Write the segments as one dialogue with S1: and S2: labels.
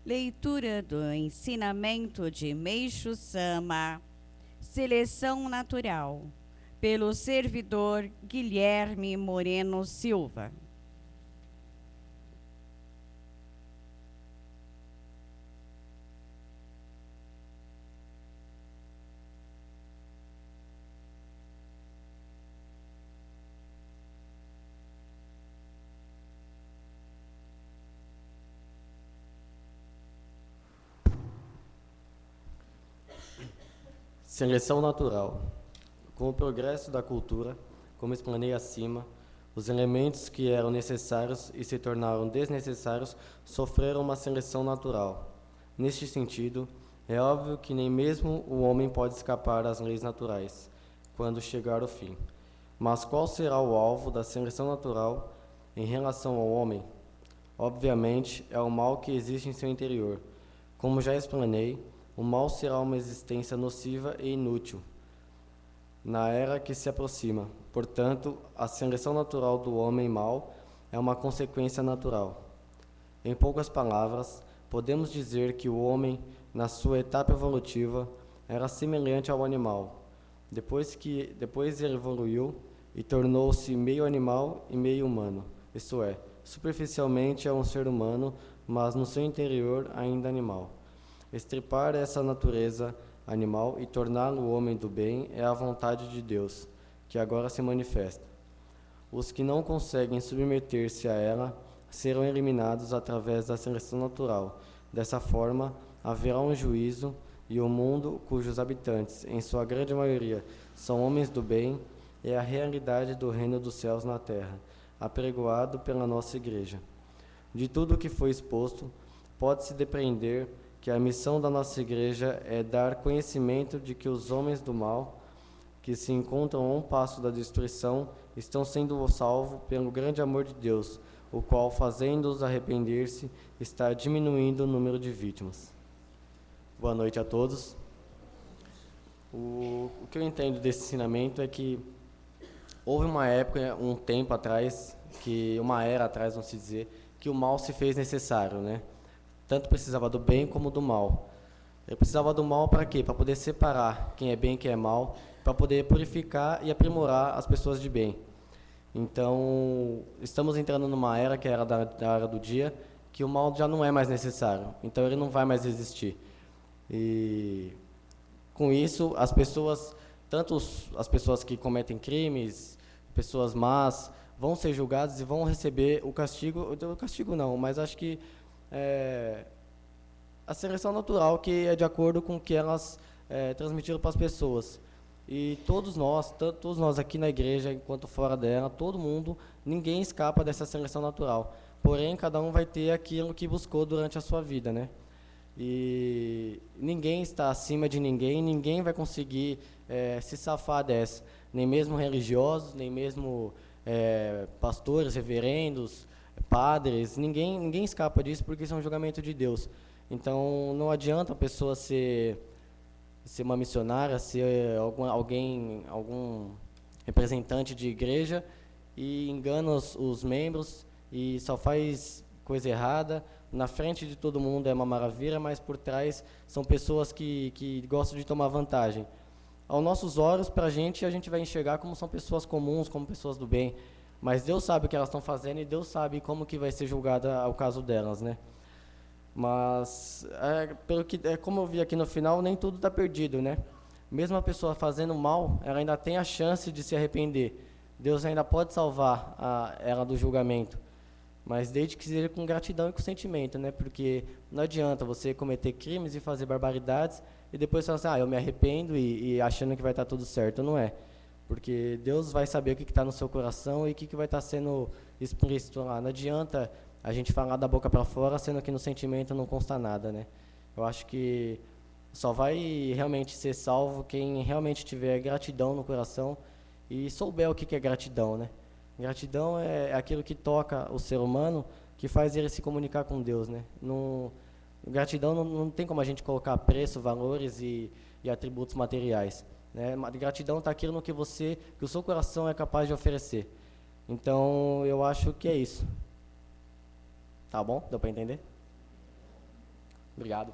S1: Leitura do ensinamento de Meixo Sama, Seleção Natural, pelo servidor Guilherme Moreno Silva.
S2: Seleção natural. Com o progresso da cultura, como explanei acima, os elementos que eram necessários e se tornaram desnecessários sofreram uma seleção natural. Neste sentido, é óbvio que nem mesmo o homem pode escapar às leis naturais, quando chegar o fim. Mas qual será o alvo da seleção natural em relação ao homem? Obviamente, é o mal que existe em seu interior. Como já explanei, o mal será uma existência nociva e inútil na era que se aproxima. Portanto, a seleção natural do homem mau é uma consequência natural. Em poucas palavras, podemos dizer que o homem, na sua etapa evolutiva, era semelhante ao animal. Depois ele evoluiu e tornou-se meio animal e meio humano. Isto é, superficialmente é um ser humano, mas no seu interior ainda animal. Extirpar essa natureza animal e torná-lo o homem do bem é a vontade de Deus, que agora se manifesta. Os que não conseguem submeter-se a ela serão eliminados através da seleção natural. Dessa forma, haverá um juízo e o mundo, cujos habitantes, em sua grande maioria, são homens do bem, é a realidade do reino dos céus na terra, apregoado pela nossa Igreja. De tudo o que foi exposto, pode-se depreender que a missão da nossa Igreja é dar conhecimento de que os homens do mal, que se encontram a um passo da destruição, estão sendo salvos pelo grande amor de Deus, o qual, fazendo-os arrepender-se, está diminuindo o número de vítimas. Boa noite a todos. O que eu entendo desse ensinamento é que houve uma época, um tempo atrás, uma era atrás, vamos dizer, que o mal se fez necessário, né? Tanto precisava do bem como do mal. Ele precisava do mal para quê? Para poder separar quem é bem e quem é mal, para poder purificar e aprimorar as pessoas de bem. Então, estamos entrando numa era, que é a era da era do dia, que o mal já não é mais necessário. Então, ele não vai mais existir. E, com isso, as pessoas, tanto as pessoas que cometem crimes, pessoas más, vão ser julgadas e vão receber o castigo não, mas acho que a seleção natural, que é de acordo com o que elas transmitiram para as pessoas. E todos nós aqui na igreja, enquanto fora dela, todo mundo, ninguém escapa dessa seleção natural. Porém, cada um vai ter aquilo que buscou durante a sua vida, né? E ninguém está acima de ninguém, ninguém vai conseguir se safar dessa. Nem mesmo religiosos, nem mesmo pastores, reverendos, padres, ninguém escapa disso, porque isso é um julgamento de Deus. Então, não adianta a pessoa ser uma missionária, ser algum representante de igreja e engana os membros e só faz coisa errada. Na frente de todo mundo é uma maravilha, mas por trás são pessoas que gostam de tomar vantagem. Aos nossos olhos, a gente vai enxergar como são pessoas comuns, como pessoas do bem. Mas Deus sabe o que elas estão fazendo e Deus sabe como que vai ser julgada o caso delas, né? Mas, como eu vi aqui no final, nem tudo está perdido, né? Mesmo a pessoa fazendo mal, ela ainda tem a chance de se arrepender. Deus ainda pode salvar ela do julgamento. Mas desde que seja com gratidão e com sentimento, né? Porque não adianta você cometer crimes e fazer barbaridades e depois falar assim, eu me arrependo e achando que vai estar tudo certo. Não é. Porque Deus vai saber o que está no seu coração e o que vai estar sendo explícito lá. Não adianta a gente falar da boca para fora, sendo que no sentimento não consta nada, né? Eu acho que só vai realmente ser salvo quem realmente tiver gratidão no coração e souber o que é gratidão, né? Gratidão é aquilo que toca o ser humano, que faz ele se comunicar com Deus, né? Gratidão não tem como a gente colocar preço, valores e atributos materiais, né? Gratidão está aquilo no que o seu coração é capaz de oferecer. Então, eu acho que é isso. Tá bom? Deu para entender? Obrigado.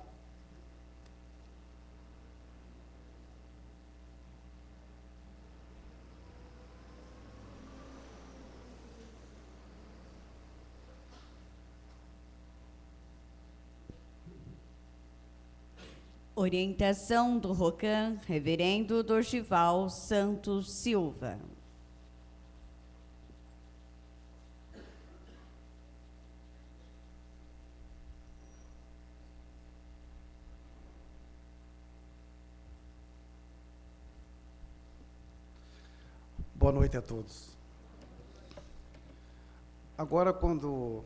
S1: Orientação do ROCAM, Reverendo Dorgival Santos Silva.
S3: Boa noite a todos. Agora, quando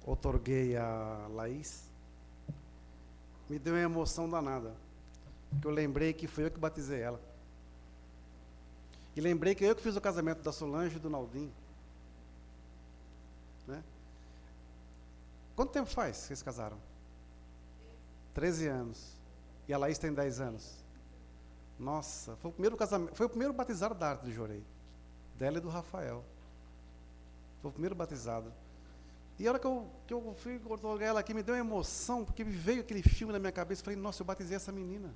S3: outorguei a Laís, me deu uma emoção danada, porque eu lembrei que foi eu que batizei ela. E lembrei que eu que fiz o casamento da Solange e do Naldinho. Né? Quanto tempo faz que vocês casaram? 13 anos. E a Laís tem 10 anos. Nossa, foi o primeiro casamento, foi o primeiro batizado da Arte do Jorei. Dela e do Rafael. Foi o primeiro batizado. E a hora que eu fui outorgar ela aqui, me deu uma emoção, porque me veio aquele filme na minha cabeça, falei, nossa, eu batizei essa menina.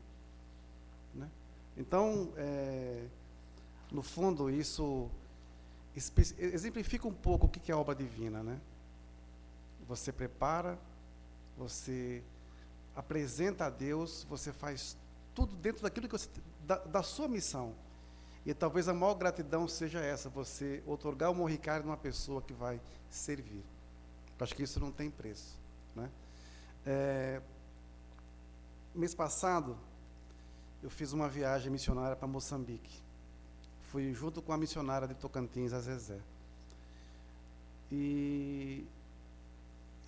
S3: Né? Então, no fundo, isso exemplifica um pouco o que é a obra divina. Né? Você prepara, você apresenta a Deus, você faz tudo dentro daquilo que você, da sua missão. E talvez a maior gratidão seja essa, você outorgar o morricário numa pessoa que vai servir. Eu acho que isso não tem preço. Né? Mês passado, eu fiz uma viagem missionária para Moçambique. Fui junto com a missionária de Tocantins, a Zezé. E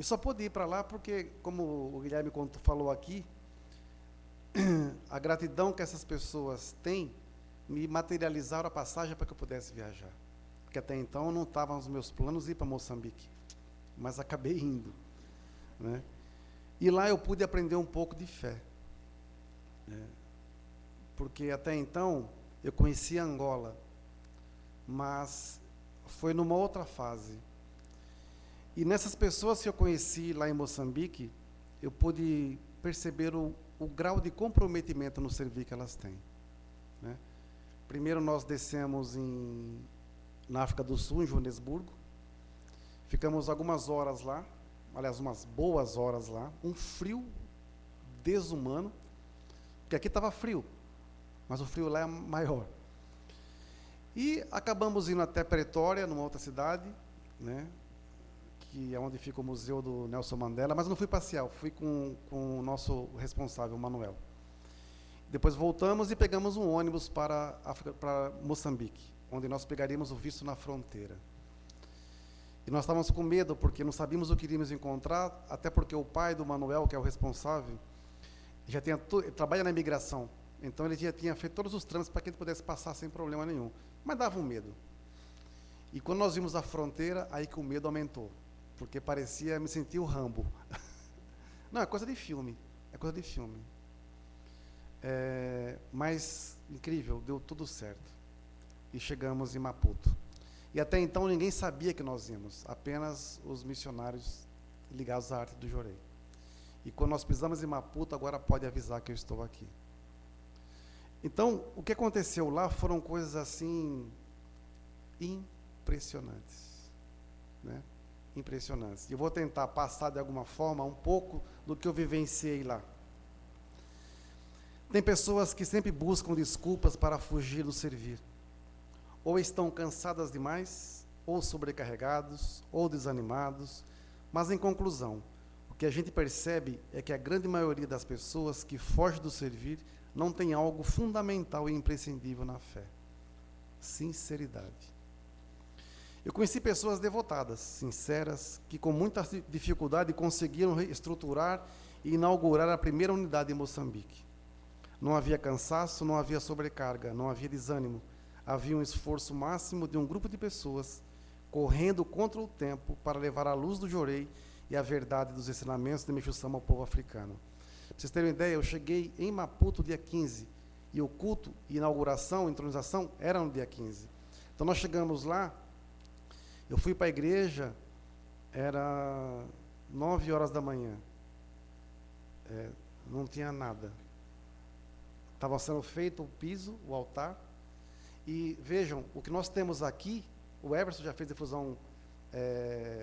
S3: só pude ir para lá porque, como o Guilherme falou aqui, a gratidão que essas pessoas têm me materializaram a passagem para que eu pudesse viajar. Porque até então não estavam nos meus planos ir para Moçambique, mas acabei indo. Né? E lá eu pude aprender um pouco de fé. Né? Porque até então eu conhecia Angola, mas foi numa outra fase. E nessas pessoas que eu conheci lá em Moçambique, eu pude perceber o grau de comprometimento no serviço que elas têm. Né? Primeiro nós descemos na África do Sul, em Joanesburgo. Ficamos algumas horas lá, aliás, umas boas horas lá, um frio desumano, porque aqui estava frio, mas o frio lá é maior. E acabamos indo até Pretória, numa outra cidade, né, que é onde fica o museu do Nelson Mandela, mas não fui passear, fui com o nosso responsável, o Manuel. Depois voltamos e pegamos um ônibus para Moçambique, onde nós pegaríamos o visto na fronteira. E nós estávamos com medo, porque não sabíamos o que iríamos encontrar, até porque o pai do Manuel, que é o responsável, já trabalha na imigração, então ele já tinha feito todos os trâmites para que ele pudesse passar sem problema nenhum, mas dava um medo. E quando nós vimos a fronteira, aí que o medo aumentou, porque parecia, me sentia o Rambo. Não, é coisa de filme, é coisa de filme. Mas, incrível, deu tudo certo. E chegamos em Maputo. E até então ninguém sabia que nós íamos, apenas os missionários ligados à Arte do Jorei. E quando nós pisamos em Maputo, agora pode avisar que eu estou aqui. Então, o que aconteceu lá foram coisas assim impressionantes. Né? Impressionantes. E eu vou tentar passar de alguma forma um pouco do que eu vivenciei lá. Tem pessoas que sempre buscam desculpas para fugir do servir. Ou estão cansadas demais, ou sobrecarregados, ou desanimados. Mas, em conclusão, o que a gente percebe é que a grande maioria das pessoas que fogem do servir não tem algo fundamental e imprescindível na fé: sinceridade. Eu conheci pessoas devotadas, sinceras, que com muita dificuldade conseguiram reestruturar e inaugurar a primeira unidade em Moçambique. Não havia cansaço, não havia sobrecarga, não havia desânimo. Havia um esforço máximo de um grupo de pessoas correndo contra o tempo para levar a luz do Jorei e a verdade dos ensinamentos de Meixo Sama ao povo africano. Para vocês terem uma ideia, eu cheguei em Maputo dia 15, e o culto, inauguração, entronização, era no dia 15. Então nós chegamos lá, eu fui para a igreja, era 9 horas da manhã. não tinha nada. Estava sendo feito o piso, o altar. E vejam, o que nós temos aqui, o Everson já fez difusão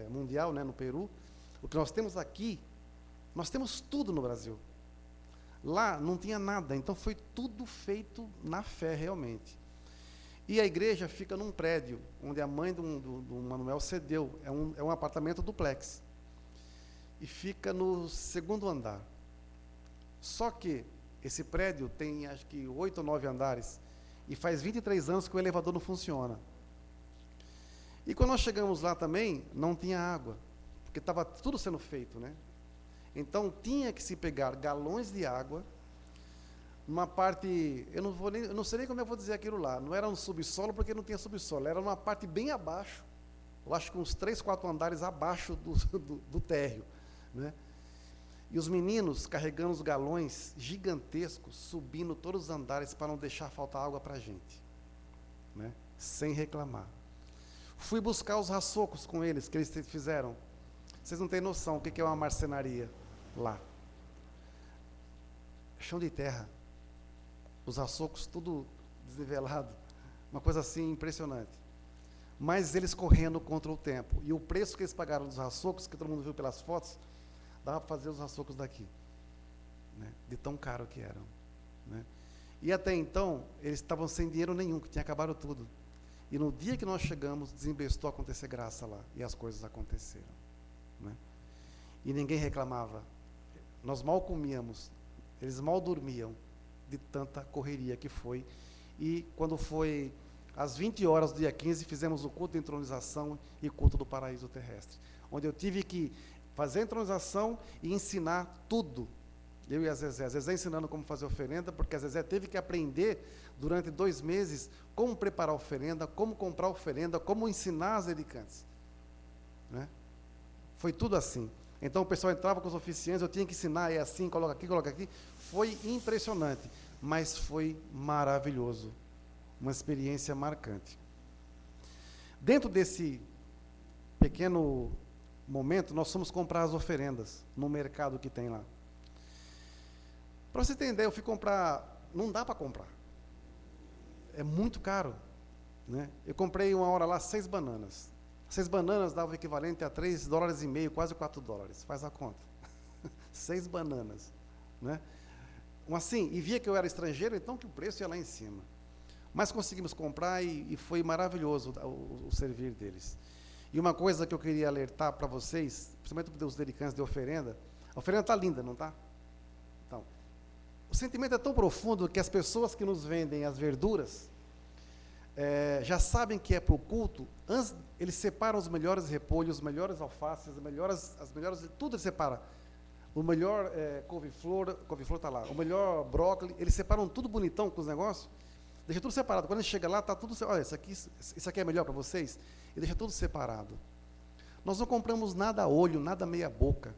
S3: mundial, né, no Peru. O que nós temos aqui, nós temos tudo no Brasil. Lá não tinha nada, então foi tudo feito na fé realmente. E a igreja fica num prédio, onde a mãe do Manuel cedeu, é um apartamento duplex. E fica no 2º andar. Só que esse prédio tem acho que 8 ou 9 andares, e faz 23 anos que o elevador não funciona. E quando nós chegamos lá também, não tinha água, porque estava tudo sendo feito, né? Então tinha que se pegar galões de água, numa parte, eu não sei nem como eu vou dizer aquilo lá, não era um subsolo porque não tinha subsolo, era uma parte bem abaixo, eu acho que uns 3, 4 andares abaixo do térreo, né? E os meninos carregando os galões gigantescos, subindo todos os andares para não deixar faltar água para a gente, né? Sem reclamar. Fui buscar os raçocos com eles, que eles fizeram. Vocês não têm noção o que é uma marcenaria lá. Chão de terra. Os raçocos tudo desnivelado. Uma coisa assim impressionante. Mas eles correndo contra o tempo. E o preço que eles pagaram dos raçocos, que todo mundo viu pelas fotos, dava para fazer os raçocos daqui, né? De tão caro que eram, né? E até então, eles estavam sem dinheiro nenhum, que tinha acabado tudo. E no dia que nós chegamos, desembestou a acontecer graça lá, e as coisas aconteceram, né? E ninguém reclamava. Nós mal comíamos, eles mal dormiam, de tanta correria que foi. E quando foi às 20 horas do dia 15, fizemos o culto de entronização e culto do paraíso terrestre, onde eu tive que fazer a entronização e ensinar tudo. Eu e a Zezé ensinando como fazer oferenda, porque a Zezé teve que aprender durante 2 meses como preparar a oferenda, como comprar a oferenda, como ensinar as edicantes, né? Foi tudo assim. Então o pessoal entrava com os oficiantes, eu tinha que ensinar, é assim, coloca aqui, coloca aqui. Foi impressionante, mas foi maravilhoso. Uma experiência marcante. Dentro desse pequeno momento, nós fomos comprar as oferendas no mercado que tem lá. Para você ter ideia, eu fui comprar, não dá para comprar. É muito caro, né? Eu comprei uma hora lá 6 bananas. 6 bananas dava o equivalente a $3,50, quase $4. Faz a conta. 6 bananas, né? Assim, e via que eu era estrangeiro, então que o preço ia lá em cima. Mas conseguimos comprar e foi maravilhoso o servir deles. E uma coisa que eu queria alertar para vocês, principalmente para os dedicantes de oferenda, a oferenda está linda, não está? Então, o sentimento é tão profundo que as pessoas que nos vendem as verduras já sabem que é para o culto, eles separam os melhores repolhos, os melhores alfaces, as melhores, tudo eles separam. O melhor couve-flor está lá, o melhor brócolis, eles separam tudo bonitão com os negócios, deixa tudo separado. Quando a gente chega lá, está tudo, olha, isso aqui é melhor para vocês, e deixa tudo separado. Nós não compramos nada a olho, nada meia boca.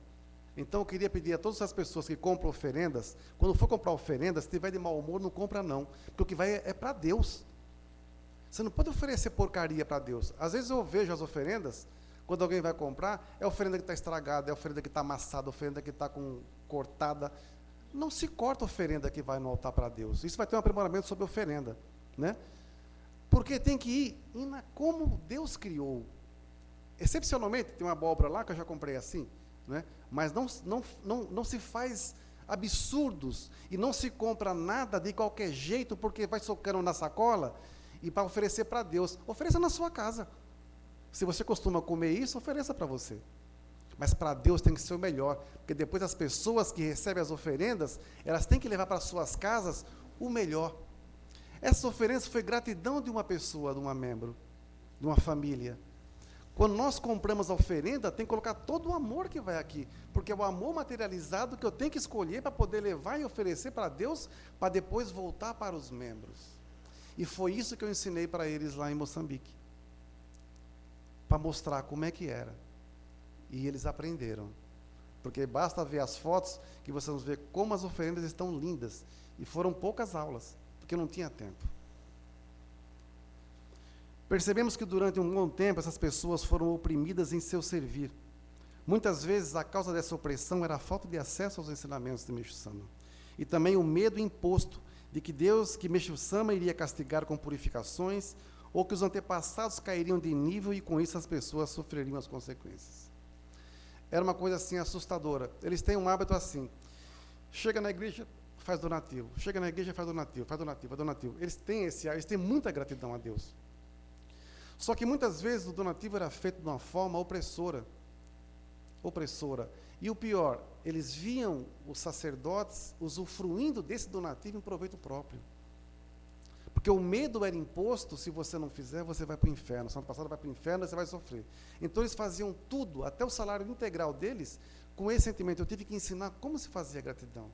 S3: Então eu queria pedir a todas as pessoas que compram oferendas, quando for comprar oferendas, se tiver de mau humor, não compra não, porque o que vai é para Deus. Você não pode oferecer porcaria para Deus. Às vezes eu vejo as oferendas, quando alguém vai comprar, é a oferenda que está estragada, é a oferenda que está amassada, a oferenda que está cortada. Não se corta a oferenda que vai no altar para Deus. Isso vai ter um aprimoramento sobre a oferenda, né? Porque tem que ir como Deus criou. Excepcionalmente, tem uma abóbora lá que eu já comprei assim, né? Mas não se faz absurdos e não se compra nada de qualquer jeito porque vai socando na sacola e para oferecer para Deus. Ofereça na sua casa. Se você costuma comer isso, ofereça para você. Mas para Deus tem que ser o melhor, porque depois as pessoas que recebem as oferendas, elas têm que levar para suas casas o melhor. Essa oferenda foi gratidão de uma pessoa, de uma membro, de uma família. Quando nós compramos a oferenda, tem que colocar todo o amor que vai aqui, porque é o amor materializado que eu tenho que escolher para poder levar e oferecer para Deus, para depois voltar para os membros. E foi isso que eu ensinei para eles lá em Moçambique, para mostrar como é que era. E eles aprenderam, porque basta ver as fotos que vocês vão ver como as oferendas estão lindas. E foram poucas aulas, porque não tinha tempo. Percebemos que durante um bom tempo essas pessoas foram oprimidas em seu servir, Muitas vezes a causa dessa opressão era a falta de acesso aos ensinamentos de Meixo Sama. E também o medo imposto de que Meixo Sama iria castigar com purificações, ou que os antepassados cairiam de nível e com isso as pessoas sofreriam as consequências. Era uma coisa assim assustadora. Eles têm um hábito assim: chega na igreja, faz donativo, chega na igreja, faz donativo, faz donativo, faz donativo. Eles têm eles têm muita gratidão a Deus. Só que muitas vezes o donativo era feito de uma forma opressora. E o pior, eles viam os sacerdotes usufruindo desse donativo em proveito próprio. Porque o medo era imposto: se você não fizer, você vai para o inferno. Santo passado vai para o inferno, você vai sofrer. Então eles faziam tudo, até o salário integral deles, com esse sentimento. Eu tive que ensinar como se fazia a gratidão.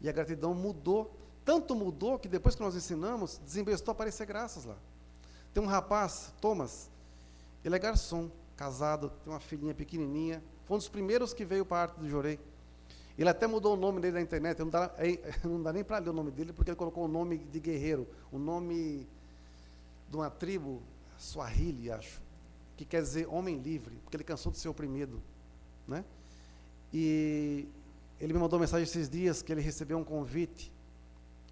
S3: E a gratidão mudou, tanto mudou que depois que nós ensinamos, desinvestou a aparecer graças lá. Tem um rapaz, Thomas, ele é garçom, casado, tem uma filhinha pequenininha, foi um dos primeiros que veio para a arte do Jorei. Ele até mudou o nome dele na internet, não dá nem para ler o nome dele, porque ele colocou o nome de guerreiro, o nome de uma tribo, Swahili, acho, que quer dizer homem livre, porque ele cansou de ser oprimido, né? E ele me mandou mensagem esses dias que ele recebeu um convite,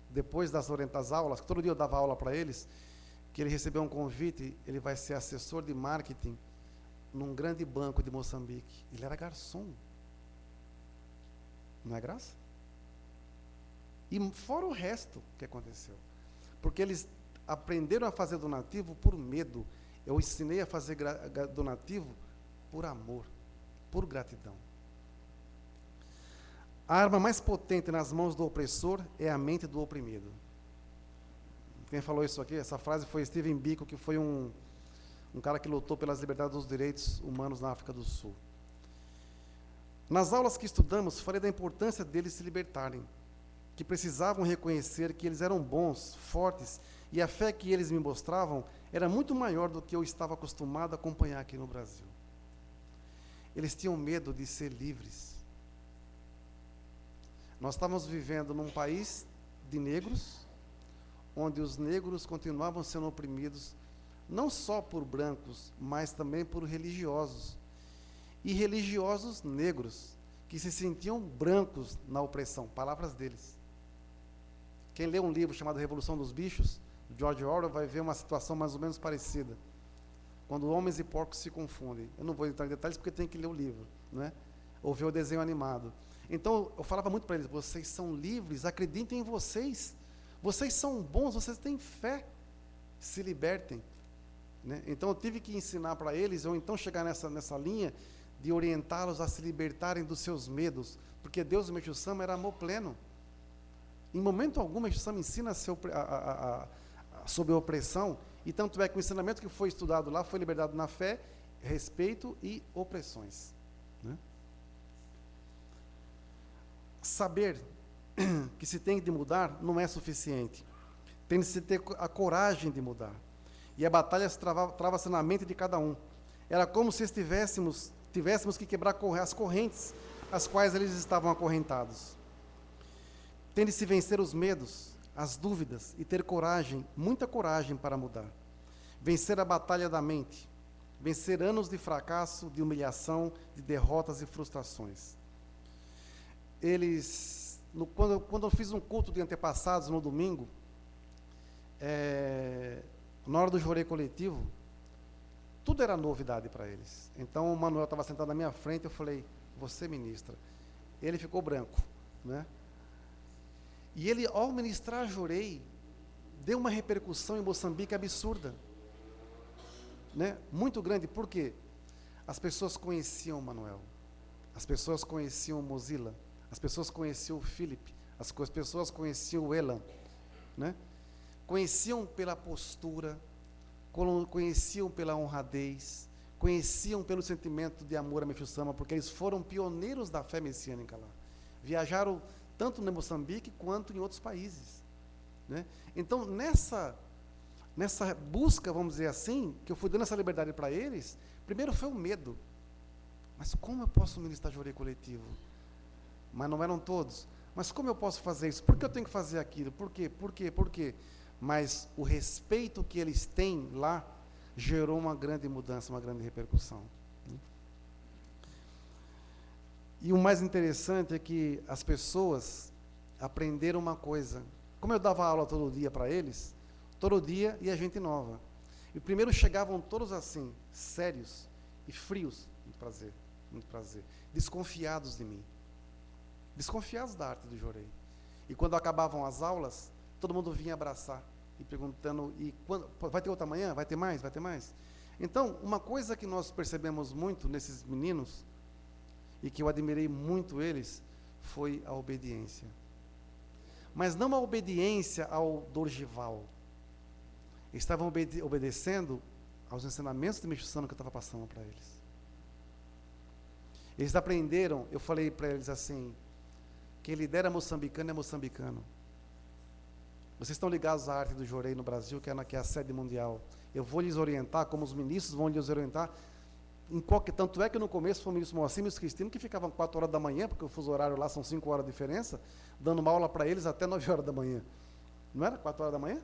S3: depois das aulas, que todo dia eu dava aula para eles, que ele recebeu um convite, ele vai ser assessor de marketing num grande banco de Moçambique. Ele era garçom. Não é graça? E fora o resto que aconteceu. Porque eles aprenderam a fazer donativo por medo. Eu ensinei a fazer donativo por amor, por gratidão. A arma mais potente nas mãos do opressor é a mente do oprimido. Quem falou isso aqui? Essa frase foi Steven Biko, que foi um cara que lutou pelas liberdades dos direitos humanos na África do Sul. Nas aulas que estudamos, falei da importância deles se libertarem, que precisavam reconhecer que eles eram bons, fortes, e a fé que eles me mostravam era muito maior do que eu estava acostumado a acompanhar aqui no Brasil. Eles tinham medo de ser livres. Nós estávamos vivendo num país de negros, onde os negros continuavam sendo oprimidos, não só por brancos, mas também por religiosos. E religiosos negros, que se sentiam brancos na opressão, palavras deles. Quem lê um livro chamado Revolução dos Bichos, George Orwell, vai ver uma situação mais ou menos parecida, quando homens e porcos se confundem. Eu não vou entrar em detalhes porque tem que ler o livro, não é? Ou ver o desenho animado. Então, eu falava muito para eles: vocês são livres, acreditem em vocês. Vocês são bons, vocês têm fé, se libertem. Né? Então eu tive que ensinar para eles, ou então chegar nessa linha de orientá-los a se libertarem dos seus medos, porque Deus, Meixo Sama, era amor pleno. Em momento algum, Meixo Sama ensina sobre a opressão, e tanto é que o ensinamento que foi estudado lá foi liberdade na fé, respeito e opressões. Né? Saber que se tem de mudar não é suficiente. Tem de se ter a coragem de mudar. E a batalha trava-se na mente de cada um. Era como se tivéssemos que quebrar as correntes às quais eles estavam acorrentados. Tem de se vencer os medos, as dúvidas e ter coragem, muita coragem para mudar. Vencer a batalha da mente. Vencer anos de fracasso, de humilhação, de derrotas e frustrações. Quando eu fiz um culto de antepassados no domingo, na hora do jorei coletivo, tudo era novidade para eles. Então o Manuel estava sentado na minha frente, eu falei: você ministra. Ele ficou branco, né? E ele, ao ministrar jorei, deu uma repercussão em Moçambique absurda, né? Muito grande. Por quê? As pessoas conheciam o Manuel, as pessoas conheciam o Mozilla, as pessoas conheciam o Felipe, as pessoas conheciam o Elan, né? Conheciam pela postura, conheciam pela honradez, conheciam pelo sentimento de amor a Meixo Sama, porque eles foram pioneiros da fé messiânica lá. Viajaram tanto em Moçambique quanto em outros países, né? Então, nessa busca, vamos dizer assim, que eu fui dando essa liberdade para eles, primeiro foi o medo. Mas como eu posso ministrar jorei coletivo? Mas não eram todos. Mas como eu posso fazer isso? Por que eu tenho que fazer aquilo? Por quê? Por quê? Por quê? Mas o respeito que eles têm lá gerou uma grande mudança, uma grande repercussão. E o mais interessante é que as pessoas aprenderam uma coisa. Como eu dava aula todo dia para eles, todo dia ia gente nova. E primeiro chegavam todos assim, sérios e frios, muito prazer, desconfiados de mim. Desconfiados da arte do Jorei. E quando acabavam as aulas, todo mundo vinha abraçar e perguntando, e quando, vai ter outra manhã? Vai ter mais? Vai ter mais? Então, uma coisa que nós percebemos muito nesses meninos, e que eu admirei muito eles, foi a obediência. Mas não a obediência ao Dorgival. Eles estavam obedecendo aos ensinamentos de Meixo Sama que eu estava passando para eles. Eles aprenderam, eu falei para eles assim, quem lidera moçambicano é moçambicano. Vocês estão ligados à arte do Jorei no Brasil, que é a sede mundial. Eu vou lhes orientar, como os ministros vão lhes orientar, tanto é que no começo foi o ministro Moacir e os Cristino, que ficavam 4 horas da manhã, porque o fuso horário lá são 5 horas de diferença, dando uma aula para eles até 9 horas da manhã. Não era 4 horas da manhã?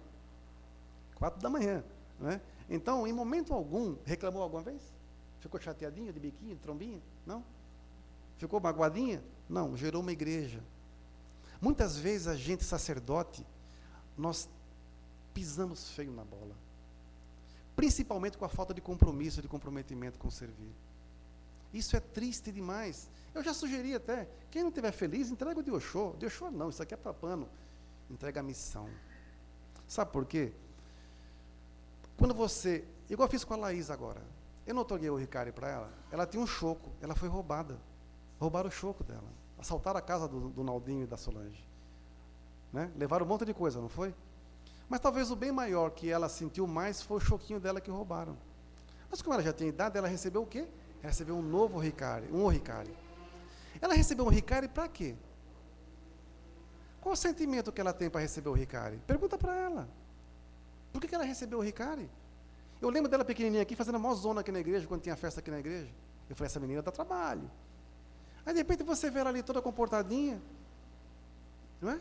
S3: 4 da manhã. Né? Então, em momento algum, reclamou alguma vez? Ficou chateadinho, de biquinho, de trombinha? Não? Ficou magoadinha? Não, gerou uma igreja. Muitas vezes a gente, sacerdote, nós pisamos feio na bola. Principalmente com a falta de compromisso, de comprometimento com o servir. Isso é triste demais. Eu já sugeri até, quem não estiver feliz, entrega o de Oxô. De Oxô não, isso aqui é para pano. Entrega a missão. Sabe por quê? Quando você, igual eu fiz com a Laís agora, eu não otorguei o Ricari para ela, ela tinha um choco, ela foi roubada. Roubaram o choco dela. Assaltaram a casa do Naldinho e da Solange. Né? Levaram um monte de coisa, não foi? Mas talvez o bem maior que ela sentiu mais foi o choquinho dela que roubaram. Mas como ela já tinha idade, ela recebeu o quê? Ela recebeu um novo Ricari, um Ricari. Ela recebeu um Ricari para quê? Qual o sentimento que ela tem para receber o Ricari? Pergunta para ela. Por que ela recebeu o Ricari? Eu lembro dela pequenininha aqui, fazendo a maior zona aqui na igreja, quando tinha festa aqui na igreja. Eu falei, essa menina dá trabalho. Aí, de repente, você vê ela ali toda comportadinha. Não é?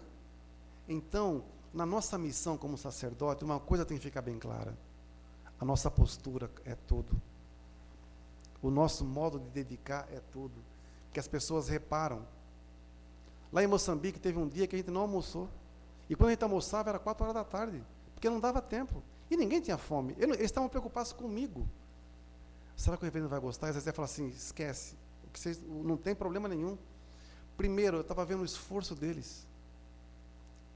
S3: Então, na nossa missão como sacerdote, uma coisa tem que ficar bem clara. A nossa postura é tudo. O nosso modo de dedicar é tudo. Que as pessoas reparam. Lá em Moçambique, teve um dia que a gente não almoçou. E quando a gente almoçava, era 4 horas da tarde. Porque não dava tempo. E ninguém tinha fome. Eles estavam preocupados comigo. Será que o reverendo vai gostar? Às vezes ele fala assim, esquece. Não tem problema nenhum. Primeiro, eu estava vendo o esforço deles.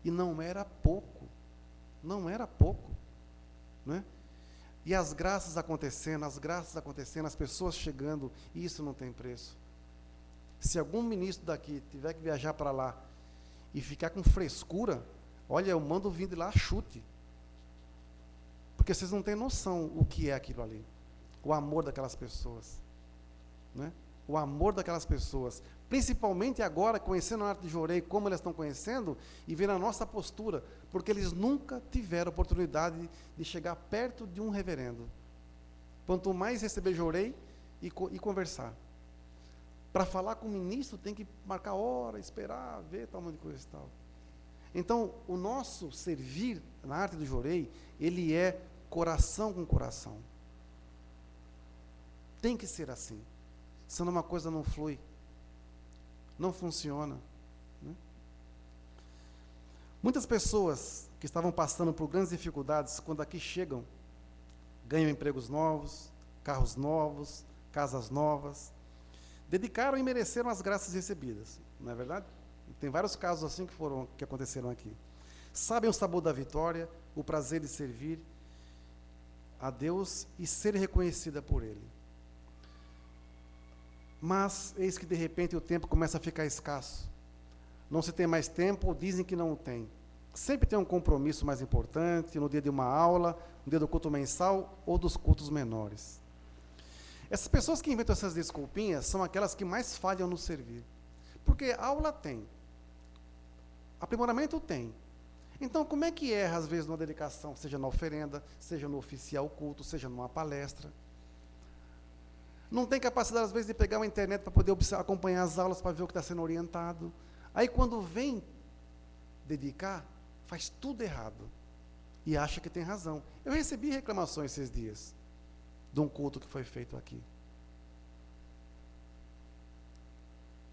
S3: E não era pouco. Não era pouco. Né? E as graças acontecendo, as pessoas chegando, e isso não tem preço. Se algum ministro daqui tiver que viajar para lá e ficar com frescura, olha, eu mando vir de lá chute. Porque vocês não têm noção o que é aquilo ali. O amor daquelas pessoas. Né? O amor daquelas pessoas. Principalmente agora, conhecendo a arte de Jorei, como elas estão conhecendo, e vendo a nossa postura, porque eles nunca tiveram oportunidade de chegar perto de um reverendo. Quanto mais receber Jorei e conversar. Para falar com o ministro, tem que marcar hora, esperar, ver tal monte de coisa e tal. Então, o nosso servir na arte do Jorei, ele é coração com coração. Tem que ser assim. Senão uma coisa não flui. Não funciona. Né? Muitas pessoas que estavam passando por grandes dificuldades, quando aqui chegam, ganham empregos novos, carros novos, casas novas, dedicaram e mereceram as graças recebidas. Não é verdade? Tem vários casos assim que aconteceram aqui. Sabem o sabor da vitória, o prazer de servir a Deus e ser reconhecida por Ele. Mas, eis que de repente o tempo começa a ficar escasso. Não se tem mais tempo, ou dizem que não tem. Sempre tem um compromisso mais importante, no dia de uma aula, no dia do culto mensal, ou dos cultos menores. Essas pessoas que inventam essas desculpinhas são aquelas que mais falham no servir. Porque aula tem. Aprimoramento tem. Então, como é que erra, às vezes, numa dedicação, seja na oferenda, seja no oficial culto, seja numa palestra? Não tem capacidade, às vezes, de pegar uma internet para poder acompanhar as aulas, para ver o que está sendo orientado. Aí, quando vem dedicar, faz tudo errado. E acha que tem razão. Eu recebi reclamações esses dias, de um culto que foi feito aqui.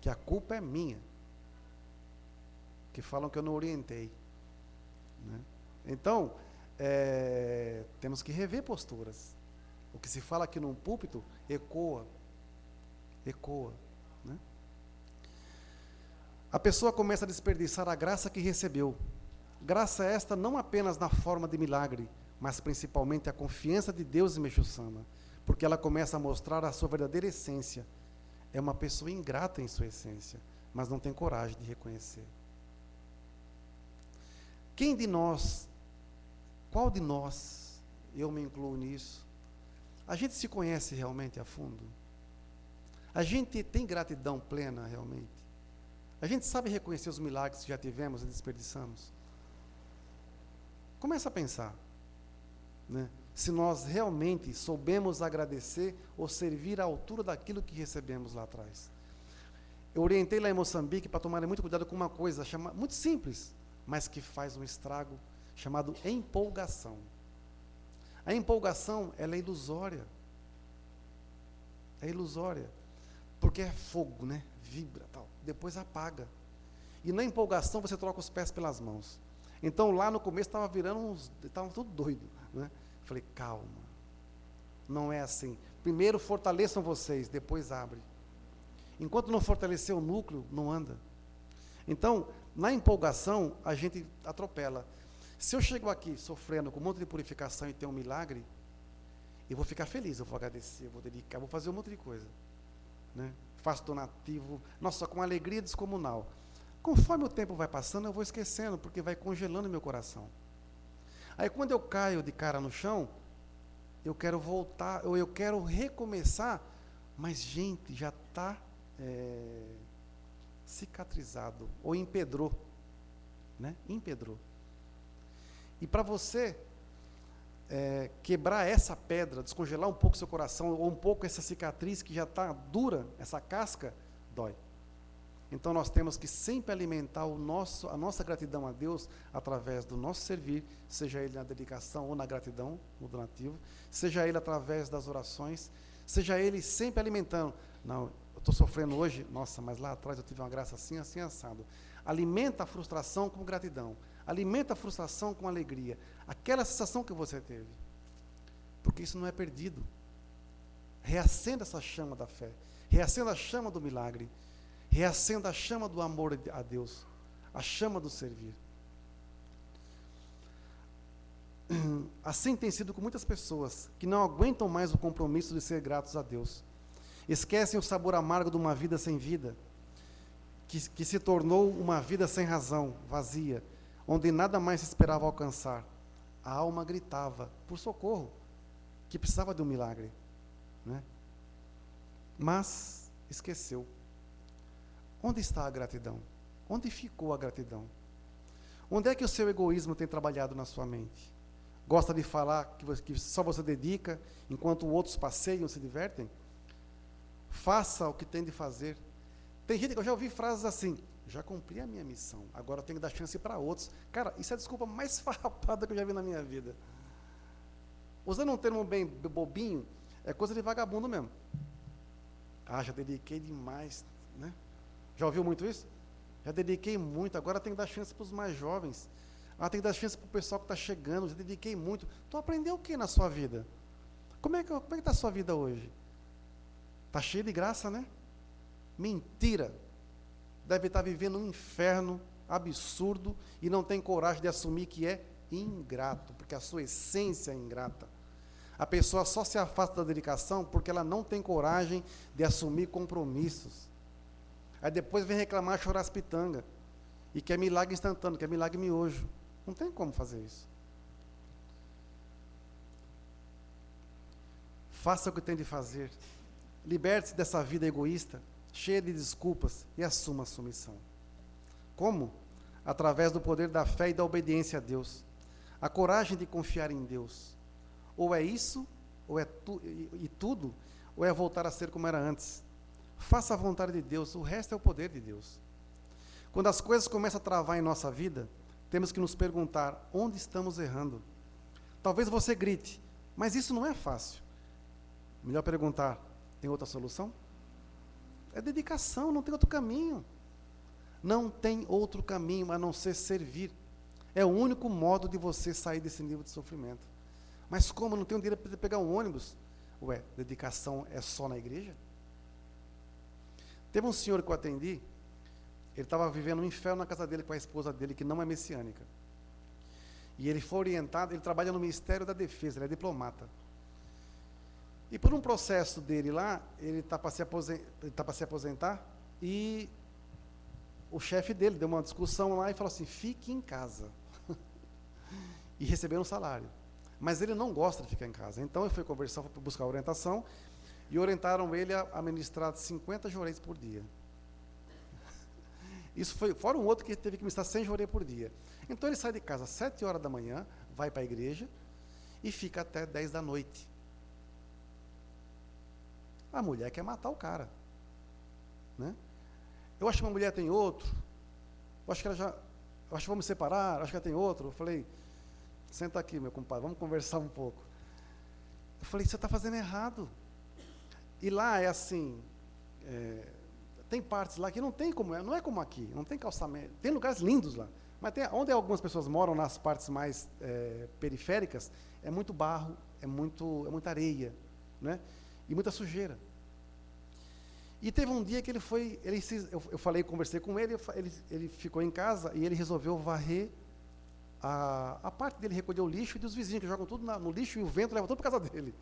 S3: que a culpa é minha, que falam que eu não orientei, né? Então, temos que rever posturas. O que se fala aqui num púlpito ecoa, né? A pessoa começa a desperdiçar a graça que recebeu. Graça esta não apenas na forma de milagre, mas principalmente a confiança de Deus em Meixo Sama, porque ela começa a mostrar a sua verdadeira essência. É uma pessoa ingrata em sua essência, mas não tem coragem de reconhecer. Quem de nós, qual de nós, eu me incluo nisso, a gente se conhece realmente a fundo? A gente tem gratidão plena realmente? A gente sabe reconhecer os milagres que já tivemos e desperdiçamos? Começa a pensar, né? Se nós realmente soubemos agradecer ou servir à altura daquilo que recebemos lá atrás. Eu orientei lá em Moçambique para tomarem muito cuidado com uma coisa muito simples, mas que faz um estrago, chamado empolgação. A empolgação, ela é ilusória. É ilusória. Porque é fogo, né? Vibra, tal. Depois apaga. E na empolgação você troca os pés pelas mãos. Então lá no começo estavam tudo doido, né? Falei, calma. Não é assim. Primeiro fortaleçam vocês, depois abre. Enquanto não fortalecer o núcleo, não anda. Então, na empolgação, a gente atropela. Se eu chego aqui sofrendo com um monte de purificação e ter um milagre, eu vou ficar feliz, eu vou agradecer, eu vou dedicar, vou fazer um monte de coisa, né? Faço donativo, nossa, com alegria descomunal. Conforme o tempo vai passando, eu vou esquecendo, porque vai congelando meu coração. Aí quando eu caio de cara no chão, eu quero voltar, ou eu quero recomeçar, mas gente, já está cicatrizado, ou empedrou, né? Empedrou. E para você quebrar essa pedra, descongelar um pouco seu coração, ou um pouco essa cicatriz que já está dura, essa casca, dói. Então nós temos que sempre alimentar a nossa gratidão a Deus através do nosso servir, seja ele na dedicação ou na gratidão, no donativo, seja ele através das orações, seja ele sempre alimentando. Não, eu estou sofrendo hoje, nossa, mas lá atrás eu tive uma graça assim, assim, assado. Alimenta a frustração com gratidão. Alimenta a frustração com alegria. Aquela sensação que você teve. Porque isso não é perdido. Reacenda essa chama da fé. Reacenda a chama do milagre. Reacenda a chama do amor a Deus. A chama do servir. Assim tem sido com muitas pessoas que não aguentam mais o compromisso de ser gratos a Deus. Esquecem o sabor amargo de uma vida sem vida, que se tornou uma vida sem razão, vazia, onde nada mais se esperava alcançar. A alma gritava por socorro, que precisava de um milagre, né? Mas esqueceu. Onde está a gratidão? Onde ficou a gratidão? Onde é que o seu egoísmo tem trabalhado na sua mente? Gosta de falar que só você dedica, enquanto outros passeiam, se divertem? Faça o que tem de fazer. Tem gente que eu já ouvi frases assim: já cumpri a minha missão, agora eu tenho que dar chance para outros. Cara, isso é a desculpa mais farrapada que eu já vi na minha vida. Usando um termo bem bobinho, é coisa de vagabundo mesmo. Ah, já dediquei demais, né? Já ouviu muito isso? Já dediquei muito, agora tenho que dar chance para os mais jovens. Ah, tem que dar chance para o pessoal que está chegando, já dediquei muito. Tu aprendeu o que na sua vida? Como é que está a sua vida hoje? Está cheio de graça, né? Mentira. Deve estar vivendo um inferno absurdo e não tem coragem de assumir que é ingrato, porque a sua essência é ingrata. A pessoa só se afasta da dedicação porque ela não tem coragem de assumir compromissos. Aí depois vem reclamar, chorar as pitangas. E quer milagre instantâneo, quer milagre miojo. Não tem como fazer isso. Faça o que tem de fazer. Liberte-se dessa vida egoísta, cheia de desculpas, e assuma a sua missão. Como? Através do poder da fé e da obediência a Deus. A coragem de confiar em Deus. Ou é isso, ou é tudo, ou é voltar a ser como era antes. Faça a vontade de Deus, o resto é o poder de Deus. Quando as coisas começam a travar em nossa vida, temos que nos perguntar onde estamos errando. Talvez você grite, mas isso não é fácil. Melhor perguntar, tem outra solução? É dedicação, não tem outro caminho. Não tem outro caminho a não ser servir. É o único modo de você sair desse nível de sofrimento. Mas como não tenho dinheiro para pegar um ônibus? Ué, dedicação é só na igreja? Teve um senhor que eu atendi, ele estava vivendo um inferno na casa dele com a esposa dele, que não é messiânica. E ele foi orientado, ele trabalha no Ministério da Defesa, ele é diplomata. E por um processo dele lá, ele está para se aposentar, e o chefe dele deu uma discussão lá e falou assim, fique em casa. E receberam um salário. Mas ele não gosta de ficar em casa. Então ele foi conversar, foi buscar orientação, e orientaram ele a ministrar 50 joreis por dia. Isso foi, fora um outro que teve que ministrar 100 joreis por dia. Então ele sai de casa às 7 horas da manhã, vai para a igreja, e fica até 10 da noite. A mulher quer matar o cara. Né? Eu acho que uma mulher tem outro, eu acho que vamos separar, acho que ela tem outro. Eu falei, senta aqui, meu compadre, vamos conversar um pouco. Eu falei, você está fazendo errado. E lá é assim, tem partes lá que não tem como, não é como aqui, não tem calçamento, tem lugares lindos lá, mas onde algumas pessoas moram, nas partes mais periféricas, é muito barro, é muita areia, né? E muita sujeira. E teve um dia que eu conversei com ele, ele ficou em casa e ele resolveu varrer a parte dele, recolher o lixo, e dos vizinhos que jogam tudo no lixo, e o vento leva tudo para casa dele.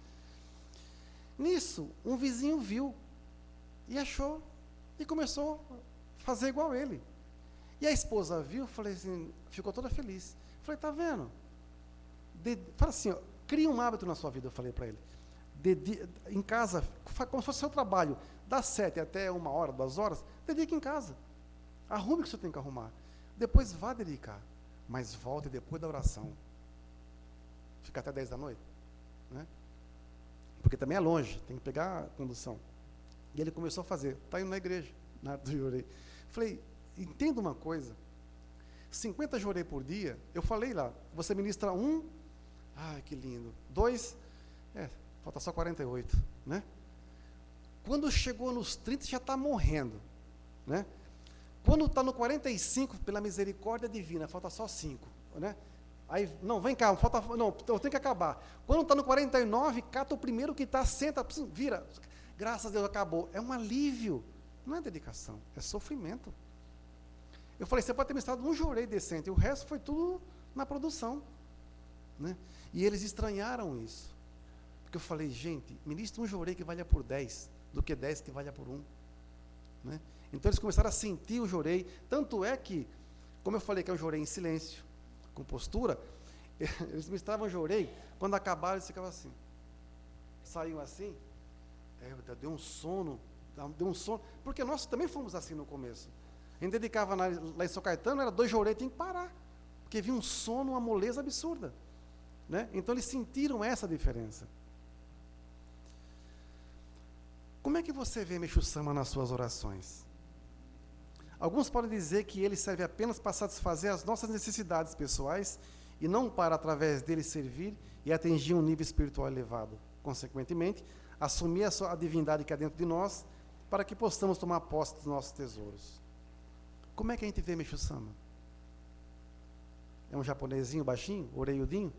S3: Nisso, um vizinho viu e achou, e começou a fazer igual ele. E a esposa viu, falei assim, ficou toda feliz. Falei, tá vendo? Fala assim, ó, cria um hábito na sua vida, eu falei para ele. Em casa, como se fosse seu trabalho, das 7 até 1 hora, 2 horas, dedique em casa. Arrume o que você tem que arrumar. Depois vá dedicar, mas volte depois da oração. Fica até 10 da noite, né? Porque também é longe, tem que pegar a condução. E ele começou a fazer, está indo na igreja, do jorei. Falei, entenda uma coisa, 50 jorei por dia, eu falei lá, você ministra 1, ai que lindo, 2, falta só 48, né? Quando chegou nos 30, já está morrendo, né? Quando está no 45, pela misericórdia divina, falta só 5, né? Aí, não, vem cá, eu tenho que acabar. Quando está no 49, cata o primeiro que está, senta, vira. Graças a Deus acabou. É um alívio, não é dedicação, é sofrimento. Eu falei, você pode ter ministrado um jorei decente, o resto foi tudo na produção, né? E eles estranharam isso. Porque eu falei, gente, ministra um jorei que valha por 10, do que 10 que valha por 1. Né? Então eles começaram a sentir o jorei, tanto é que, como eu falei que é um jorei em silêncio, com postura, eles ministravam jorei, quando acabaram eles ficavam assim, saíam assim, deu um sono, porque nós também fomos assim no começo. A gente dedicava lá em São Caetano, era 2 jorei, tinha que parar, porque vinha um sono, uma moleza absurda. Né? Então eles sentiram essa diferença. Como é que você vê Meixo Sama nas suas orações? Alguns podem dizer que ele serve apenas para satisfazer as nossas necessidades pessoais e não para, através dele, servir e atingir um nível espiritual elevado. Consequentemente, assumir a divindade que há dentro de nós para que possamos tomar posse dos nossos tesouros. Como é que a gente vê Meixo Sama? É um japonesinho baixinho, orelhudinho,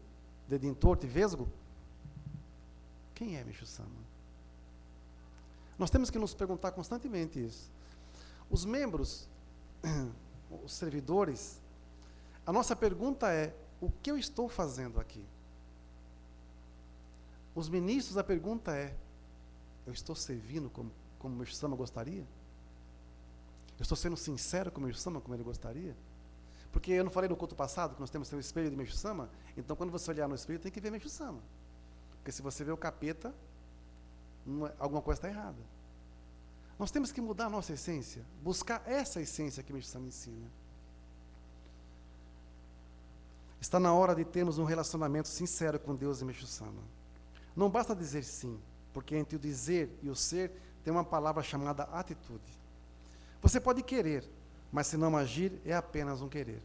S3: dedinho torto e vesgo? Quem é Meixo Sama? Nós temos que nos perguntar constantemente isso. Os membros, os servidores, a nossa pergunta é, o que eu estou fazendo aqui? Os ministros, a pergunta é, eu estou servindo como Meixo Sama gostaria? Eu estou sendo sincero com o Meixo Sama como ele gostaria? Porque eu não falei no culto passado que nós temos o espelho de Meixo Sama? Então, quando você olhar no espelho, tem que ver Meixo Sama. Porque se você vê o capeta, alguma coisa está errada. Nós temos que mudar a nossa essência, buscar essa essência que Meixo Sama ensina. Está na hora de termos um relacionamento sincero com Deus e Meixo Sama. Não basta dizer sim, porque entre o dizer e o ser tem uma palavra chamada atitude. Você pode querer, mas se não agir, é apenas um querer.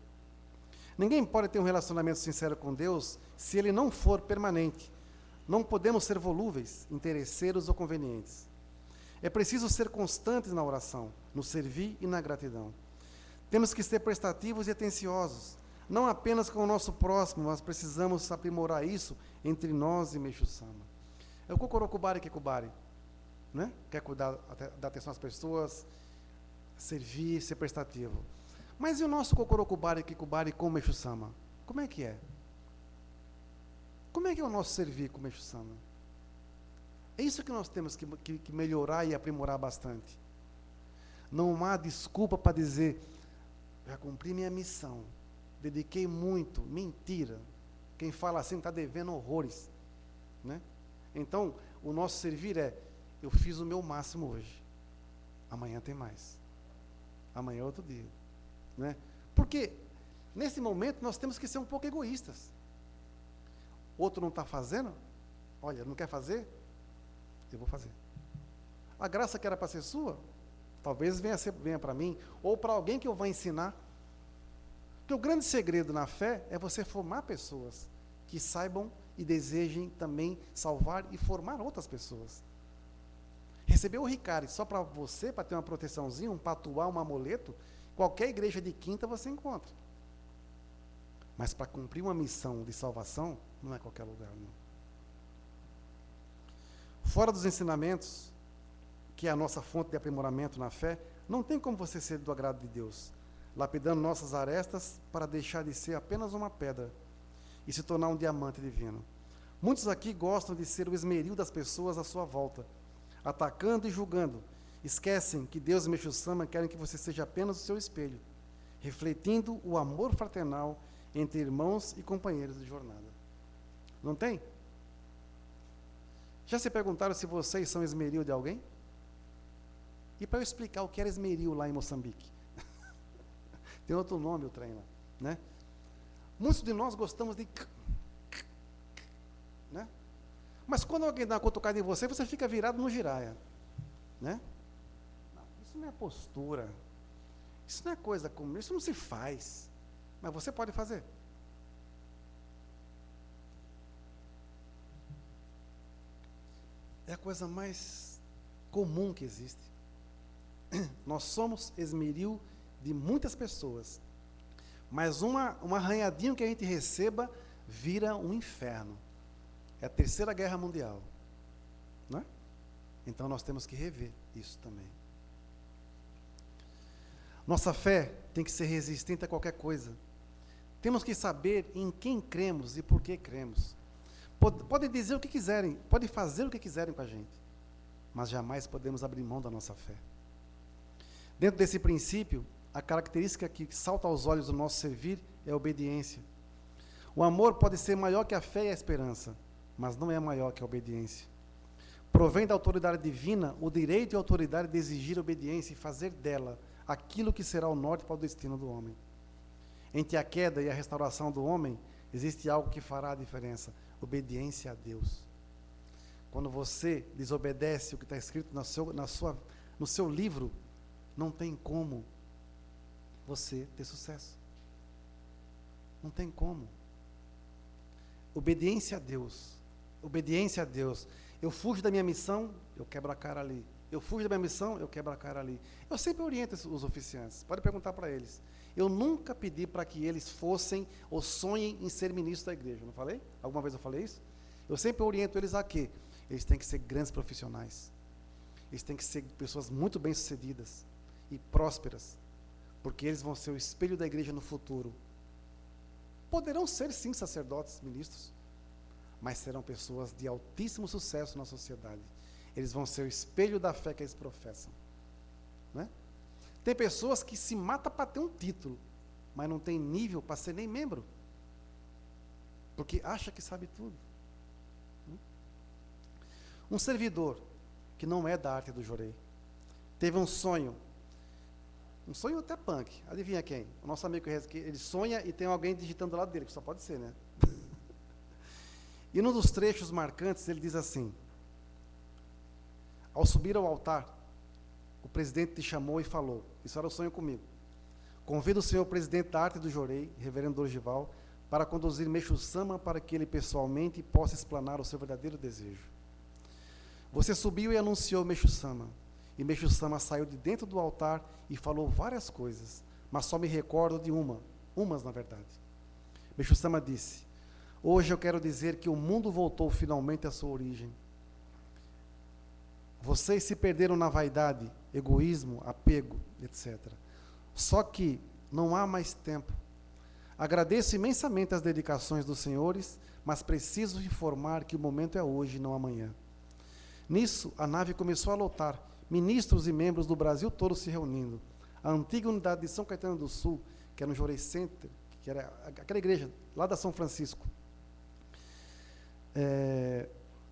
S3: Ninguém pode ter um relacionamento sincero com Deus se ele não for permanente. Não podemos ser volúveis, interesseiros ou convenientes. É preciso ser constantes na oração, no servir e na gratidão. Temos que ser prestativos e atenciosos, não apenas com o nosso próximo, mas precisamos aprimorar isso entre nós e Meixo Sama. É o Kokorokubari Kekubari, né? Quer cuidar da atenção às pessoas, servir, ser prestativo. Mas e o nosso Kokorokubari Kekubari com Meixo Sama? Como é que é? Como é que é o nosso servir com Meixo Sama? É isso que nós temos que melhorar e aprimorar bastante. Não há desculpa para dizer, já cumpri minha missão, dediquei muito, mentira. Quem fala assim está devendo horrores, né? Então, o nosso servir é, eu fiz o meu máximo hoje, amanhã tem mais, amanhã é outro dia, né? Porque, nesse momento, nós temos que ser um pouco egoístas. Outro não está fazendo, olha, não quer fazer? Eu vou fazer. A graça que era para ser sua, talvez venha para mim, ou para alguém que eu vou ensinar. Porque o grande segredo na fé é você formar pessoas que saibam e desejem também salvar e formar outras pessoas. Receber o Ricari só para você, para ter uma proteçãozinha, um patuá, um amuleto, qualquer igreja de quinta você encontra. Mas para cumprir uma missão de salvação, não é qualquer lugar, não. Fora dos ensinamentos, que é a nossa fonte de aprimoramento na fé, não tem como você ser do agrado de Deus, lapidando nossas arestas para deixar de ser apenas uma pedra e se tornar um diamante divino. Muitos aqui gostam de ser o esmeril das pessoas à sua volta, atacando e julgando. Esquecem que Deus e Meixo Sama querem que você seja apenas o seu espelho, refletindo o amor fraternal entre irmãos e companheiros de jornada. Não tem? Já se perguntaram se vocês são esmeril de alguém? E para eu explicar o que era esmeril lá em Moçambique? Tem outro nome o trem lá, né? Muitos de nós gostamos de... né? Mas quando alguém dá uma cutucada em você, você fica virado no giraia, né? Não, isso não é postura. Isso não é coisa comum, isso não se faz. Mas você pode fazer. É a coisa mais comum que existe. Nós somos esmeril de muitas pessoas, mas um arranhadinho que a gente receba vira um inferno. É a Terceira Guerra Mundial, não é? Então nós temos que rever isso também. Nossa fé tem que ser resistente a qualquer coisa. Temos que saber em quem cremos e por que cremos. Podem dizer o que quiserem, podem fazer o que quiserem com a gente, mas jamais podemos abrir mão da nossa fé. Dentro desse princípio, a característica que salta aos olhos do nosso servir é a obediência. O amor pode ser maior que a fé e a esperança, mas não é maior que a obediência. Provém da autoridade divina o direito e a autoridade de exigir obediência e fazer dela aquilo que será o norte para o destino do homem. Entre a queda e a restauração do homem, existe algo que fará a diferença: obediência a Deus. Quando você desobedece o que está escrito no seu livro, não tem como você ter sucesso. Não tem como. Obediência a Deus. Obediência a Deus. Eu fujo da minha missão, eu quebro a cara ali. Eu fujo da minha missão, eu quebro a cara ali. Eu sempre oriento os oficiantes. Pode perguntar para eles. Eu nunca pedi para que eles fossem ou sonhem em ser ministros da igreja. Não falei? Alguma vez eu falei isso? Eu sempre oriento eles a quê? Eles têm que ser grandes profissionais. Eles têm que ser pessoas muito bem-sucedidas e prósperas, porque eles vão ser o espelho da igreja no futuro. Poderão ser, sim, sacerdotes, ministros, mas serão pessoas de altíssimo sucesso na sociedade. Eles vão ser o espelho da fé que eles professam, né? Tem pessoas que se matam para ter um título, mas não tem nível para ser nem membro, porque acha que sabe tudo. Um servidor que não é da arte do jorei teve um sonho até punk. Adivinha quem? O nosso amigo que ele sonha e tem alguém digitando do lado dele, que só pode ser, né? E num dos trechos marcantes ele diz assim: ao subir ao altar, o presidente te chamou e falou, isso era o sonho comigo: convido o senhor presidente da arte do jorei, reverendo Dorgival, para conduzir Meixo Sama para que ele pessoalmente possa explanar o seu verdadeiro desejo. Você subiu e anunciou Meixo Sama. e Meixo Sama saiu de dentro do altar e falou várias coisas, mas só me recordo de umas na verdade. Meixo Sama disse: hoje eu quero dizer que o mundo voltou finalmente à sua origem. Vocês se perderam na vaidade, egoísmo, apego, etc. Só que não há mais tempo. Agradeço imensamente as dedicações dos senhores, mas preciso informar que o momento é hoje, não amanhã. Nisso, a nave começou a lotar, ministros e membros do Brasil todo se reunindo. A antiga unidade de São Caetano do Sul, que era no Jorei Center, que era aquela igreja lá da São Francisco,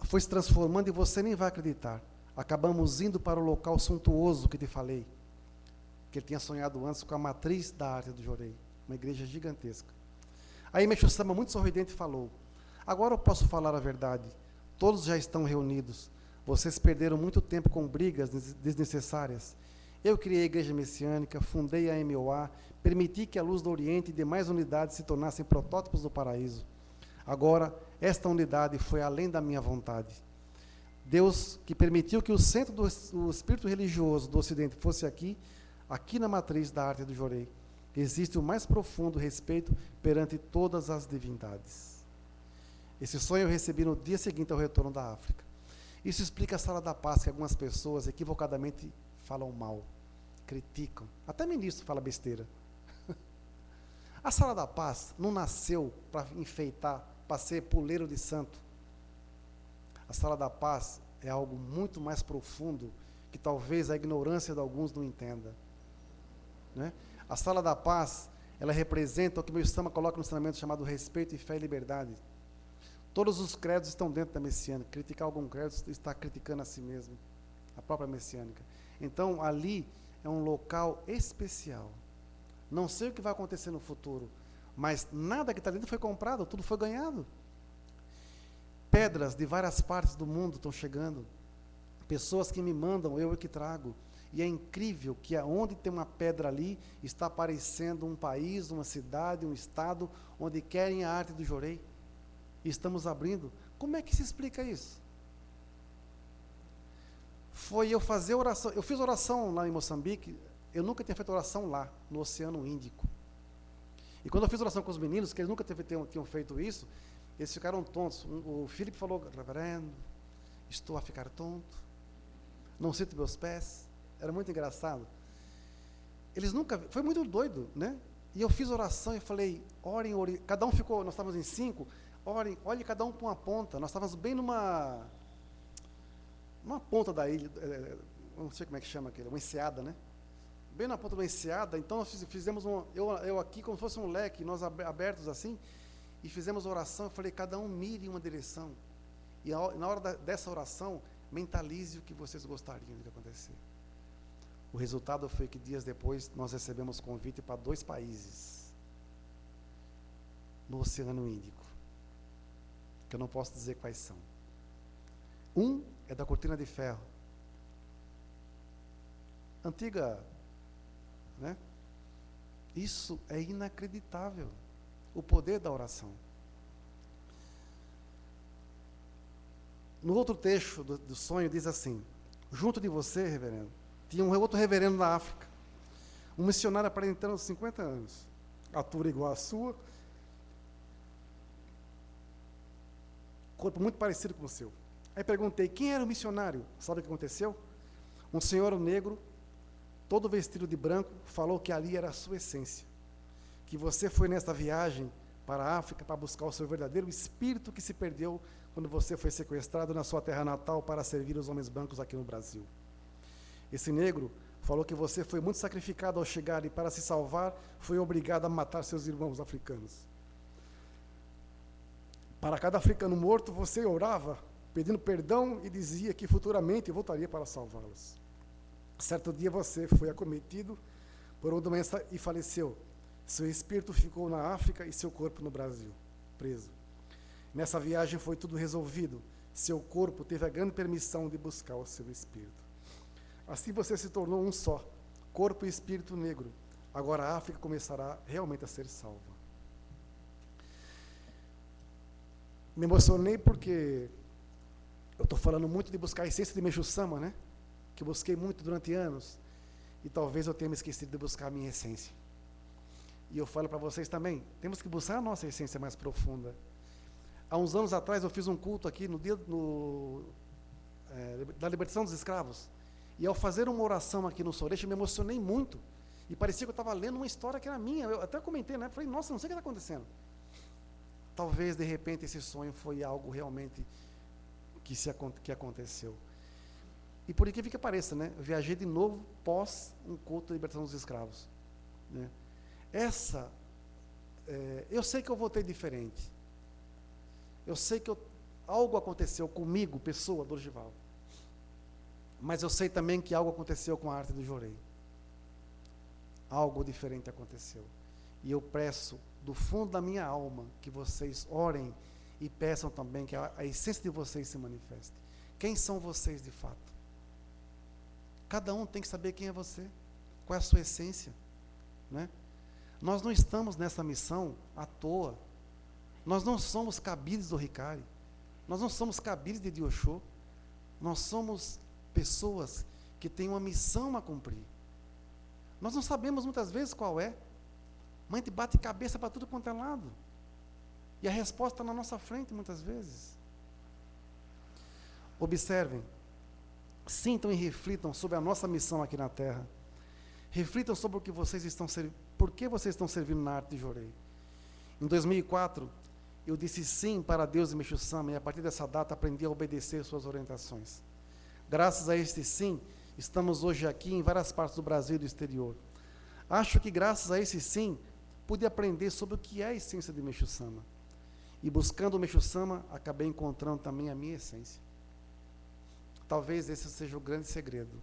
S3: foi se transformando e você nem vai acreditar. Acabamos indo para o local suntuoso que te falei, que ele tinha sonhado antes com a matriz da arte do Jorei, uma igreja gigantesca. Aí Meixo Sama, muito sorridente, falou: agora eu posso falar a verdade, todos já estão reunidos, vocês perderam muito tempo com brigas desnecessárias. Eu criei a Igreja Messiânica, fundei a MOA, permiti que a Luz do Oriente e demais unidades se tornassem protótipos do paraíso. Agora, esta unidade foi além da minha vontade. Deus, que permitiu que o centro do espírito religioso do Ocidente fosse aqui na matriz da arte do Jorei, existe o mais profundo respeito perante todas as divindades. Esse sonho eu recebi no dia seguinte ao retorno da África. Isso explica a Sala da Paz, que algumas pessoas equivocadamente falam mal, criticam. Até ministro fala besteira. A Sala da Paz não nasceu para enfeitar, para ser puleiro de santo. A Sala da Paz é algo muito mais profundo que talvez a ignorância de alguns não entenda. Né? A Sala da Paz, ela representa o que Meixo Sama coloca no ensinamento chamado respeito e fé e liberdade. Todos os credos estão dentro da messiânica. Criticar algum credo está criticando a si mesmo, a própria messiânica. Então, ali é um local especial. Não sei o que vai acontecer no futuro, mas nada que está dentro foi comprado, tudo foi ganhado. Pedras de várias partes do mundo estão chegando. Pessoas que me mandam, eu que trago. E é incrível que aonde tem uma pedra ali, está aparecendo um país, uma cidade, um estado, onde querem a arte do Jorei. E estamos abrindo. Como é que se explica isso? Foi eu fazer oração. Eu fiz oração lá em Moçambique. Eu nunca tinha feito oração lá, no Oceano Índico. E quando eu fiz oração com os meninos, que eles nunca tinham feito isso, eles ficaram tontos. O Filipe falou: reverendo, estou a ficar tonto, não sinto meus pés. Era muito engraçado. Eles nunca, foi muito doido, né? E eu fiz oração e falei: orem, cada um ficou, nós estávamos em 5, orem, olhe cada um para uma ponta. Nós estávamos bem numa ponta da ilha, não sei como é que chama aquele, uma enseada, né? Bem na ponta de uma enseada. Então nós fizemos eu aqui como se fosse um leque, nós abertos assim, e fizemos oração. Eu falei: cada um mire em uma direção. E na hora dessa oração, mentalize o que vocês gostariam de acontecer. O resultado foi que dias depois nós recebemos convite para 2 países no Oceano Índico, que eu não posso dizer quais são. Um é da Cortina de Ferro, antiga, né? Isso é inacreditável, o poder da oração. No outro trecho do sonho diz assim: junto de você, reverendo, tinha um outro reverendo na África, um missionário aparentando 50 anos, altura igual à sua, corpo muito parecido com o seu. Aí perguntei: quem era o missionário? Sabe o que aconteceu? Um senhor negro, todo vestido de branco, falou que ali era a sua essência, que você foi nessa viagem para a África para buscar o seu verdadeiro espírito que se perdeu quando você foi sequestrado na sua terra natal para servir os homens brancos aqui no Brasil. Esse negro falou que você foi muito sacrificado ao chegar e, para se salvar, foi obrigado a matar seus irmãos africanos. Para cada africano morto, você orava, pedindo perdão, e dizia que futuramente voltaria para salvá-los. Certo dia você foi acometido por uma doença e faleceu. Seu espírito ficou na África e seu corpo no Brasil, preso. Nessa viagem foi tudo resolvido. Seu corpo teve a grande permissão de buscar o seu espírito. Assim você se tornou um só, corpo e espírito negro. Agora a África começará realmente a ser salva. Me emocionei porque eu estou falando muito de buscar a essência de Meixo Sama, né? que eu busquei muito durante anos, e talvez eu tenha me esquecido de buscar a minha essência. E eu falo para vocês também, temos que buscar a nossa essência mais profunda. Há uns anos atrás eu fiz um culto aqui no dia da libertação dos escravos, e ao fazer uma oração aqui no Soreste, eu me emocionei muito, e parecia que eu estava lendo uma história que era minha. Eu até comentei, né? Falei, nossa, não sei o que está acontecendo. Talvez, de repente, esse sonho foi algo realmente que aconteceu. E por incrível que pareça, né? Eu viajei de novo pós um culto de libertação dos escravos, né? Eu sei que eu voltei diferente. Eu sei que algo aconteceu comigo, pessoa, Dorgival. Mas eu sei também que algo aconteceu com a arte do Jorei. Algo diferente aconteceu. E eu peço, do fundo da minha alma, que vocês orem e peçam também que a essência de vocês se manifeste. Quem são vocês de fato? Cada um tem que saber quem é você, qual é a sua essência, né? Nós não estamos nessa missão à toa. Nós não somos cabides do Ricari. Nós não somos cabides de Dioxô. Nós somos pessoas que têm uma missão a cumprir. Nós não sabemos muitas vezes qual é. Mas a gente bate cabeça para tudo quanto é lado. E a resposta está na nossa frente muitas vezes. Observem, sintam e reflitam sobre a nossa missão aqui na Terra. Reflitam sobre o que vocês estão por que vocês estão servindo na arte de Jorei. Em 2004, eu disse sim para Deus e Meixo Sama, e a partir dessa data aprendi a obedecer suas orientações. Graças a este sim, estamos hoje aqui em várias partes do Brasil e do exterior. Acho que graças a esse sim, pude aprender sobre o que é a essência de Meixo Sama. E buscando o Meixo Sama, acabei encontrando também a minha essência. Talvez esse seja o grande segredo.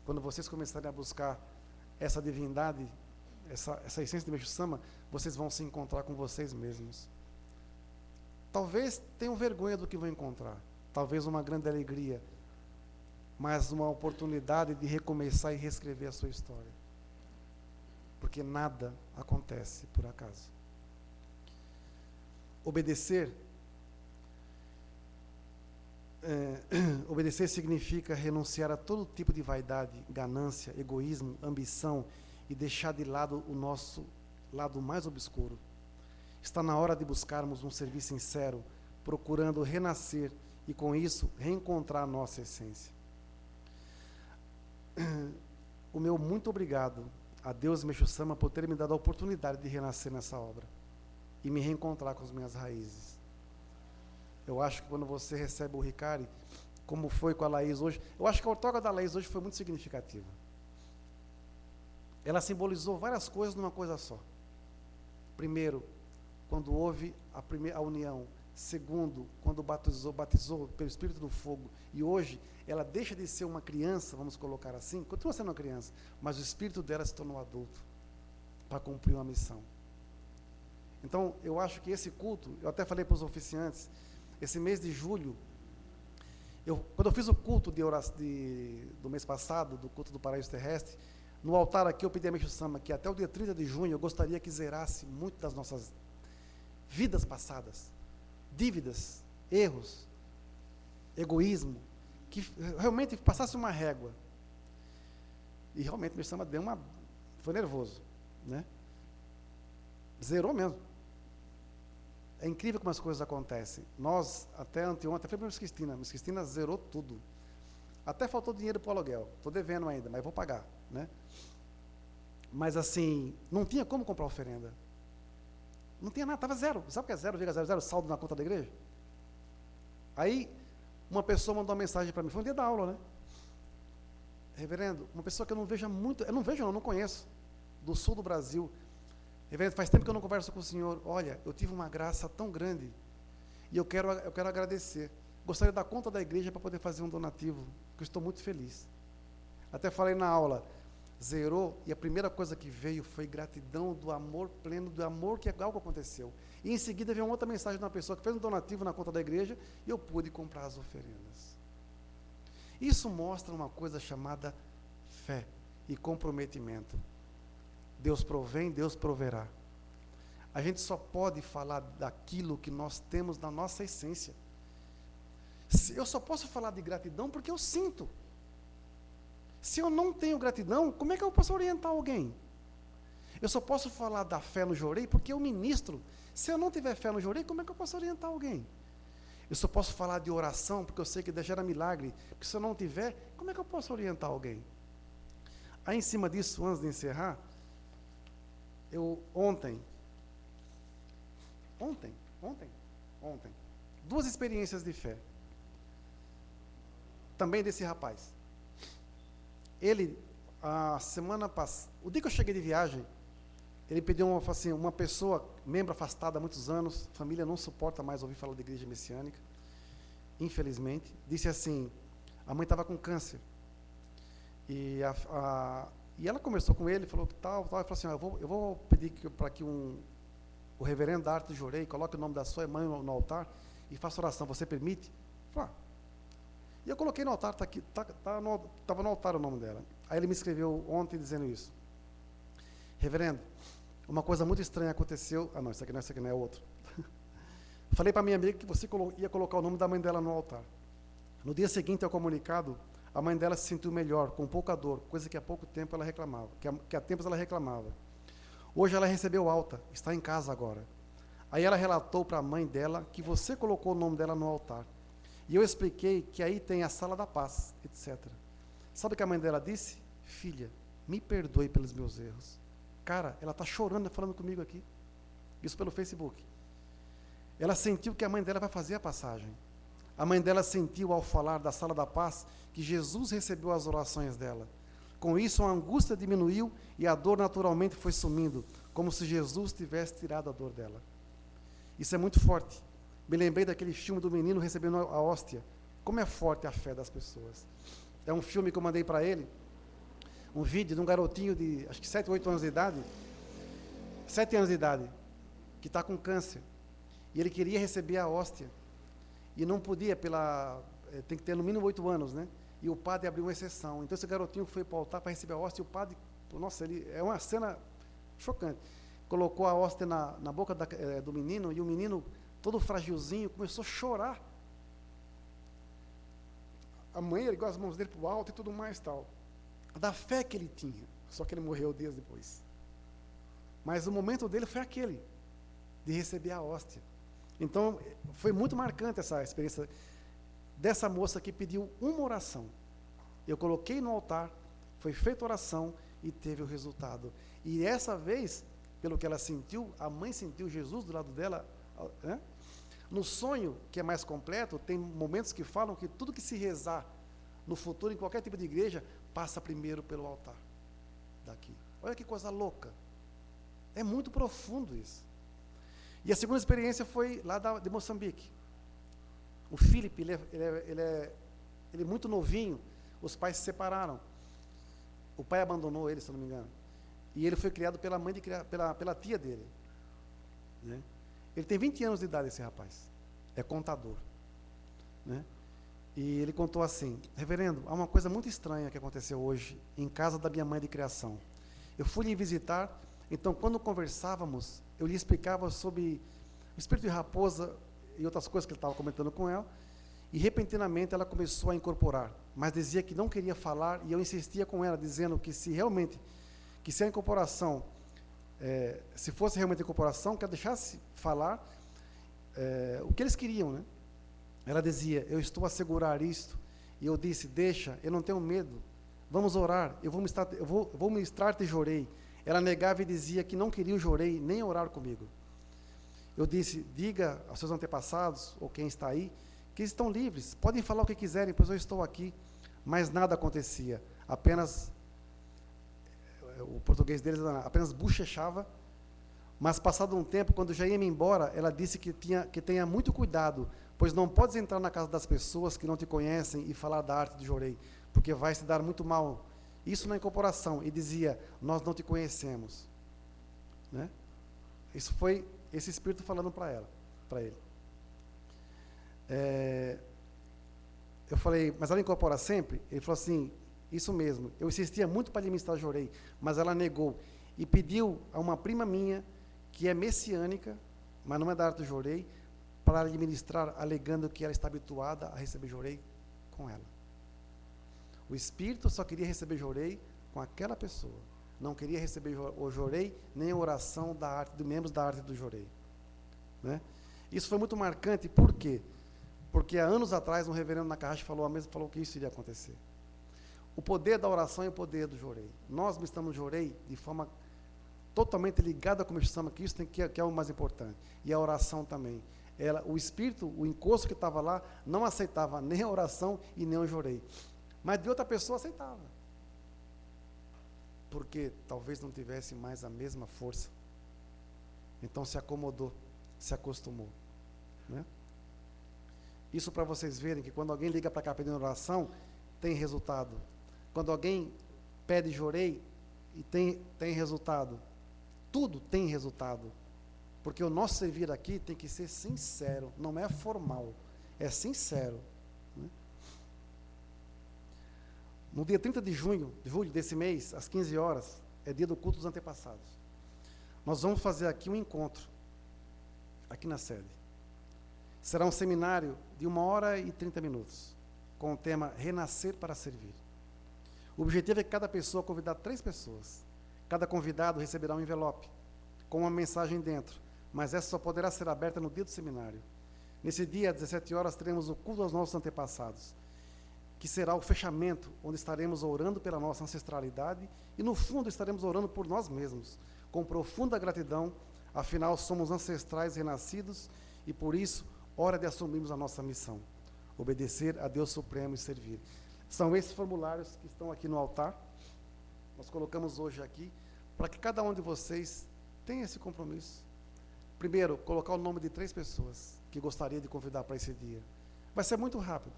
S3: Quando vocês começarem a buscar essa divindade, essa essência de Meixo Sama, vocês vão se encontrar com vocês mesmos. Talvez tenham vergonha do que vão encontrar. Talvez uma grande alegria, mas uma oportunidade de recomeçar e reescrever a sua história. Porque nada acontece por acaso. Obedecer significa renunciar a todo tipo de vaidade, ganância, egoísmo, ambição e deixar de lado o nosso lado mais obscuro. Está na hora de buscarmos um serviço sincero, procurando renascer e, com isso, reencontrar a nossa essência. O meu muito obrigado a Deus e Meixo Sama por ter me dado a oportunidade de renascer nessa obra e me reencontrar com as minhas raízes. Eu acho que quando você recebe o Ricari, como foi com a Laís hoje, eu acho que a outorga da Laís hoje foi muito significativa. Ela simbolizou várias coisas numa coisa só. Primeiro, quando houve a união. Segundo, quando batizou pelo Espírito do Fogo. E hoje, ela deixa de ser uma criança, vamos colocar assim, continua sendo uma criança, mas o espírito dela se tornou adulto, para cumprir uma missão. Então, eu acho que esse culto, eu até falei para os oficiantes, esse mês de julho, quando eu fiz o culto do mês passado, do culto do Paraíso Terrestre, no altar aqui eu pedi a Meixo Sama que até o dia 30 de junho eu gostaria que zerasse muito das nossas vidas passadas, dívidas, erros, egoísmo, que realmente passasse uma régua. E realmente Meixo Sama foi nervoso, né? Zerou mesmo. É incrível como as coisas acontecem. Nós, até anteontem, falei para Miss Cristina zerou tudo. Até faltou dinheiro para o aluguel. Estou devendo ainda, mas vou pagar, né? Mas assim, não tinha como comprar oferenda. Não tinha nada, estava zero. Sabe o que é 0,00 saldo na conta da igreja? Aí, uma pessoa mandou uma mensagem para mim, foi um dia da aula, né? Reverendo, uma pessoa que eu não vejo há muito, eu não conheço, do sul do Brasil. Reverendo, faz tempo que eu não converso com o senhor. Olha, eu tive uma graça tão grande e eu quero agradecer. Gostaria de dar conta da igreja para poder fazer um donativo, que eu estou muito feliz. Até falei na aula, zerou, e a primeira coisa que veio foi gratidão do amor pleno, do amor que algo aconteceu. E em seguida veio uma outra mensagem de uma pessoa que fez um donativo na conta da igreja e eu pude comprar as oferendas. Isso mostra uma coisa chamada fé e comprometimento. Deus provém, Deus proverá. A gente só pode falar daquilo que nós temos na nossa essência. Eu só posso falar de gratidão porque eu sinto. Se eu não tenho gratidão, como é que eu posso orientar alguém? Eu só posso falar da fé no jorei porque eu ministro. Se eu não tiver fé no jorei, como é que eu posso orientar alguém? Eu só posso falar de oração porque eu sei que gera milagre. Porque se eu não tiver, como é que eu posso orientar alguém? Aí, em cima disso, antes de encerrar, ontem, duas experiências de fé. Também desse rapaz. Ele, a semana passada, o dia que eu cheguei de viagem, ele pediu uma pessoa, membro afastada há muitos anos, família não suporta mais ouvir falar de igreja messiânica, infelizmente, disse assim, a mãe estava com câncer, e ela conversou com ele, falou que tal, ele falou assim, eu vou pedir para que o reverendo da Arte de Jorei coloque o nome da sua mãe no altar e faça oração, você permite? Eu falei, e eu coloquei no altar, estava no altar o nome dela. Aí ele me escreveu ontem dizendo isso. Reverendo, uma coisa muito estranha aconteceu. Não, isso aqui não é outro. Falei para minha amiga que você ia colocar o nome da mãe dela no altar. No dia seguinte ao comunicado, a mãe dela se sentiu melhor, com pouca dor, coisa que há pouco tempo ela reclamava, que há tempos ela reclamava. Hoje ela recebeu alta, está em casa agora. Aí ela relatou para a mãe dela que você colocou o nome dela no altar. E eu expliquei que aí tem a sala da paz, etc. Sabe o que a mãe dela disse? Filha, me perdoe pelos meus erros. Cara, ela está chorando, falando comigo aqui. Isso pelo Facebook. Ela sentiu que a mãe dela vai fazer a passagem. A mãe dela sentiu, ao falar da sala da paz, que Jesus recebeu as orações dela. Com isso, a angústia diminuiu e a dor naturalmente foi sumindo, como se Jesus tivesse tirado a dor dela. Isso é muito forte. Me lembrei daquele filme do menino recebendo a hóstia. Como é forte a fé das pessoas. É um filme que eu mandei para ele, um vídeo de um garotinho de, acho que 7 ou 8 anos de idade, 7 anos de idade, que está com câncer. E ele queria receber a hóstia. E não podia, tem que ter no mínimo 8 anos, né? E o padre abriu uma exceção. Então esse garotinho foi para o altar para receber a hóstia, e o padre, nossa, é uma cena chocante. Colocou a hóstia na boca do menino, e o menino, todo fragilzinho, começou a chorar. A mãe ergueu as mãos dele para o alto e tudo mais tal. Da fé que ele tinha. Só que ele morreu dias depois. Mas o momento dele foi aquele, de receber a hóstia. Então, foi muito marcante essa experiência dessa moça que pediu uma oração. Eu coloquei no altar, foi feita oração e teve o resultado. E essa vez, pelo que ela sentiu, a mãe sentiu Jesus do lado dela, né? No sonho, que é mais completo, tem momentos que falam que tudo que se rezar no futuro, em qualquer tipo de igreja, passa primeiro pelo altar daqui. Olha que coisa louca. É muito profundo isso. E a segunda experiência foi lá de Moçambique. O Felipe, ele é muito novinho, os pais se separaram. O pai abandonou ele, se eu não me engano. E ele foi criado pela mãe, pela tia dele. Né? Ele tem 20 anos de idade, esse rapaz. É contador. Né? E ele contou assim, reverendo, há uma coisa muito estranha que aconteceu hoje em casa da minha mãe de criação. Eu fui lhe visitar, então quando conversávamos, eu lhe explicava sobre o espírito de raposa e outras coisas que ele estava comentando com ela, e repentinamente ela começou a incorporar, mas dizia que não queria falar, e eu insistia com ela, dizendo que se a incorporação, se fosse realmente a incorporação, que ela deixasse falar o que eles queriam, né? Ela dizia, eu estou a segurar isto, e eu disse, deixa, eu não tenho medo, vamos orar, eu vou ministrar-te jorei. Ela negava e dizia que não queria o jorei, nem orar comigo. Eu disse, diga aos seus antepassados, ou quem está aí, que eles estão livres, podem falar o que quiserem, pois eu estou aqui. Mas nada acontecia, apenas, o português deles apenas bochechava, mas passado um tempo, quando já ia me embora, ela disse que tenha muito cuidado, pois não podes entrar na casa das pessoas que não te conhecem e falar da arte de jorei, porque vai se dar muito mal. Isso na incorporação, e dizia, nós não te conhecemos. Né? Isso foi esse espírito falando para ele. Eu falei, mas ela incorpora sempre? Ele falou assim, isso mesmo, eu insistia muito para administrar jorei, mas ela negou, e pediu a uma prima minha, que é messiânica, mas não é da arte do jorei, para administrar, alegando que ela está habituada a receber jorei com ela. O espírito só queria receber jorei com aquela pessoa. Não queria receber o jorei, nem a oração da arte, de membros da arte do jorei. Né? Isso foi muito marcante, por quê? Porque há anos atrás, um reverendo Nakahashi falou que isso iria acontecer. O poder da oração e o poder do jorei. Nós estamos no jorei de forma totalmente ligada com o Meixo Sama, que isso que é o mais importante. E a oração também. O espírito, o encosto que estava lá, não aceitava nem a oração e nem o jorei. Mas de outra pessoa aceitava. Porque talvez não tivesse mais a mesma força. Então se acomodou, se acostumou. Né? Isso para vocês verem que quando alguém liga para cá pedindo oração, tem resultado. Quando alguém pede jorei, e tem resultado. Tudo tem resultado. Porque o nosso servir aqui tem que ser sincero, não é formal, é sincero. Né? No dia 30 de julho desse mês, às 15 horas, é dia do culto dos antepassados. Nós vamos fazer aqui um encontro, aqui na sede. Será um seminário de 1h30, com o tema Renascer para Servir. O objetivo é que cada pessoa convidar 3 pessoas. Cada convidado receberá um envelope, com uma mensagem dentro, mas essa só poderá ser aberta no dia do seminário. Nesse dia, às 17 horas, teremos o culto aos nossos antepassados, que será o fechamento, onde estaremos orando pela nossa ancestralidade e, no fundo, estaremos orando por nós mesmos, com profunda gratidão, afinal, somos ancestrais renascidos e, por isso, hora de assumirmos a nossa missão, obedecer a Deus Supremo e servir. São esses formulários que estão aqui no altar, nós colocamos hoje aqui, para que cada um de vocês tenha esse compromisso. Primeiro, colocar o nome de 3 pessoas que gostaria de convidar para esse dia. Vai ser muito rápido,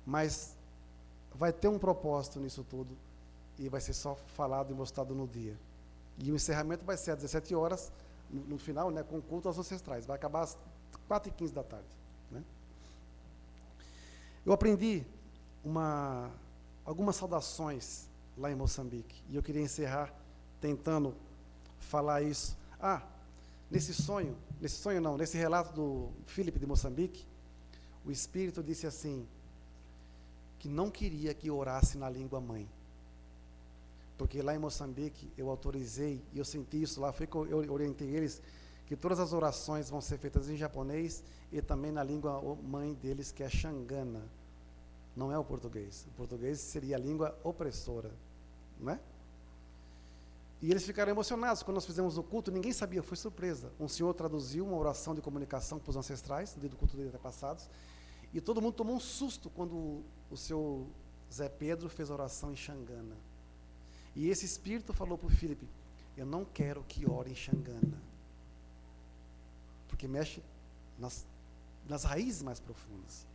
S3: mas vai ter um propósito nisso tudo, e vai ser só falado e mostrado no dia. E o encerramento vai ser às 17 horas, no final, né, com o culto aos ancestrais. Vai acabar às 4h15 da tarde. Né? Eu aprendi algumas saudações lá em Moçambique, e eu queria encerrar tentando falar isso. Nesse relato do Filipe de Moçambique, o Espírito disse assim, que não queria que orasse na língua mãe. Porque lá em Moçambique, eu autorizei, e eu senti isso lá, foi que eu orientei eles, que todas as orações vão ser feitas em japonês e também na língua mãe deles, que é Xangana. Não é o português. O português seria a língua opressora. Não é? E eles ficaram emocionados. Quando nós fizemos o culto, ninguém sabia, foi surpresa. Um senhor traduziu uma oração de comunicação para os ancestrais, no dia do culto dos antepassados, e todo mundo tomou um susto quando o seu Zé Pedro fez a oração em Xangana. E esse espírito falou para o Filipe, eu não quero que ore em Xangana, porque mexe nas raízes mais profundas.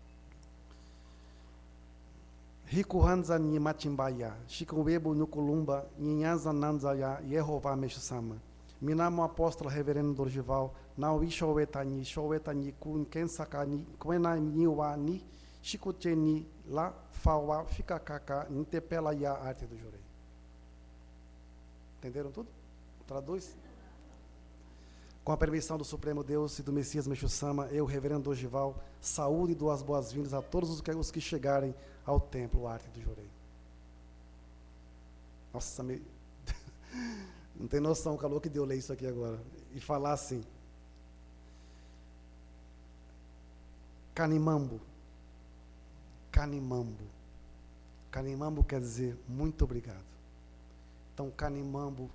S3: Rikuhanza ni Matimbaya, Shikuwebo Nukulumba, Nhinhaza Nanzaya, Yehová Meixo Sama. Minamo apóstolo reverendo Dorgival, Naui Showetani, Showetani, Kunkensakani, Kwenaniwani, Shikucheni, La Fawa, Fikakaka, Nintepela e a arte do Jorei. Entenderam tudo? Traduz? Com a permissão do Supremo Deus e do Messias Meixo Sama, eu, reverendo Dorgival, saúde e dou as boas-vindas a todos os que chegarem ao templo, a arte do Jorei. Nossa, não tem noção o calor que deu ler isso aqui agora. E falar assim. Canimambo. Canimambo. Canimambo quer dizer muito obrigado. Então, Canimambo,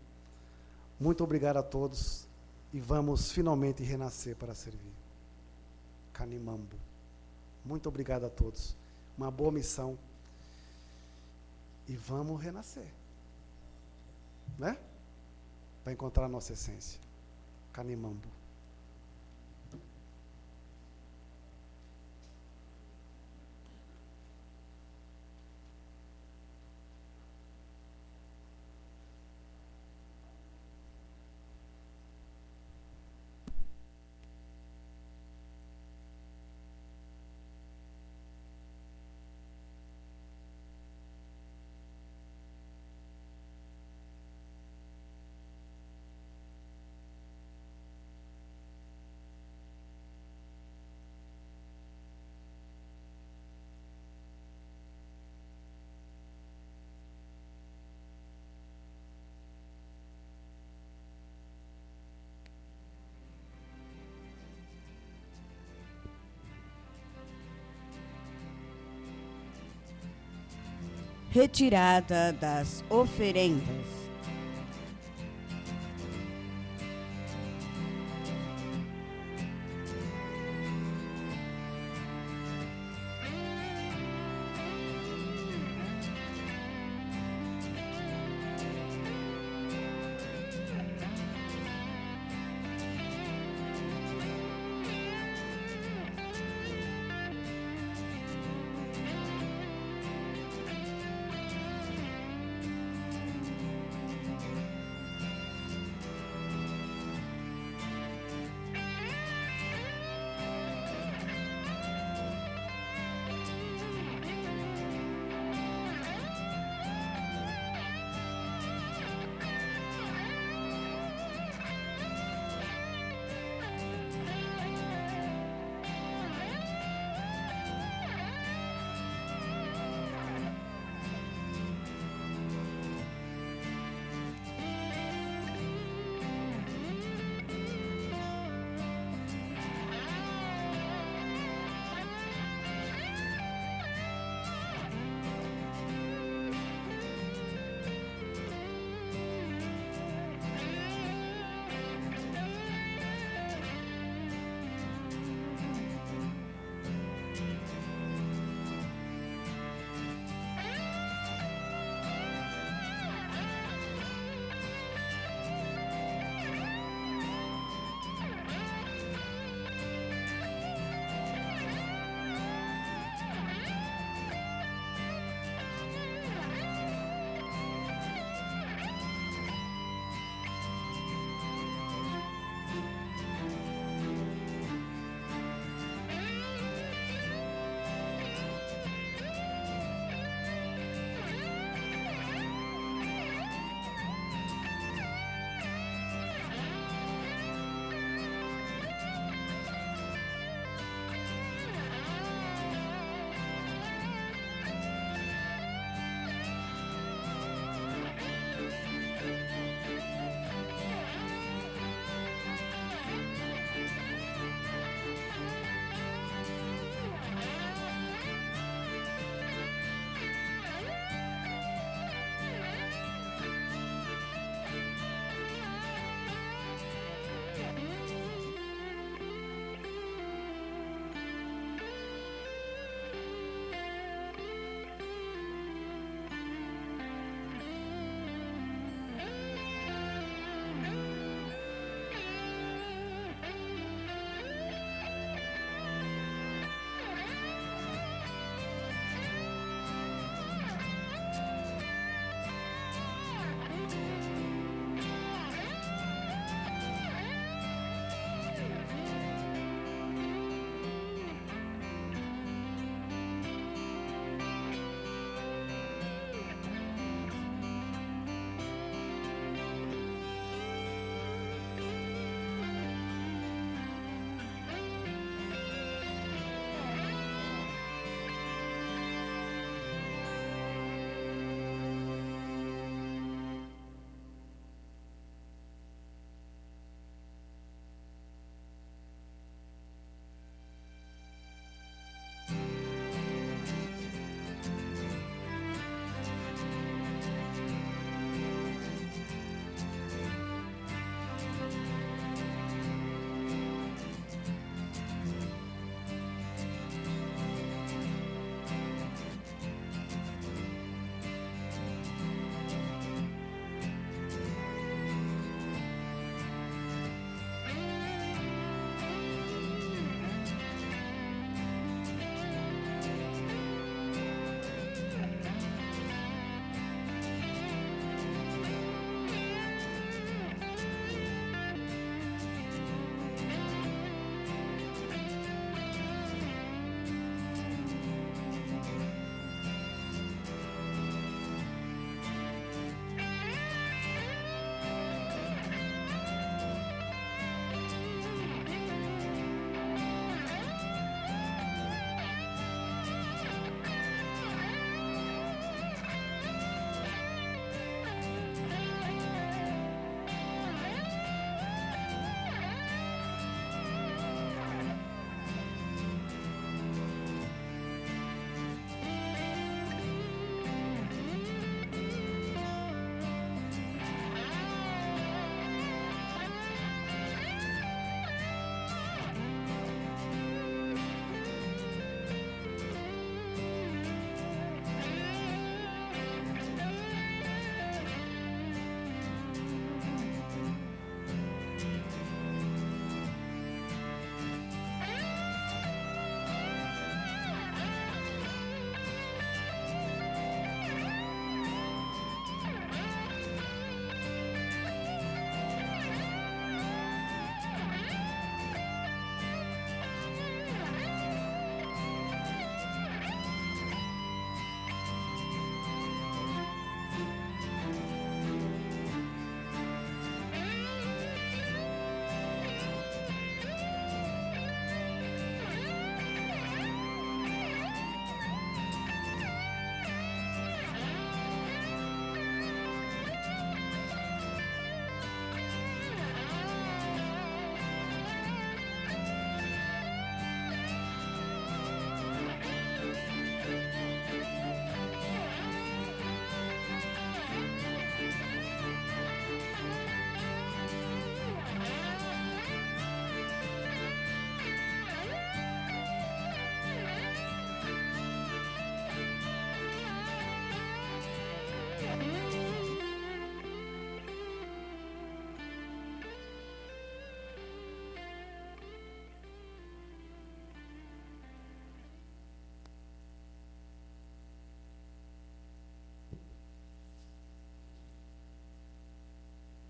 S3: muito obrigado a todos e vamos finalmente renascer para servir. Canimambo. Muito obrigado a todos. Uma boa missão. E vamos renascer. Né? Para encontrar a nossa essência. Canimambo.
S1: retirada das oferendas.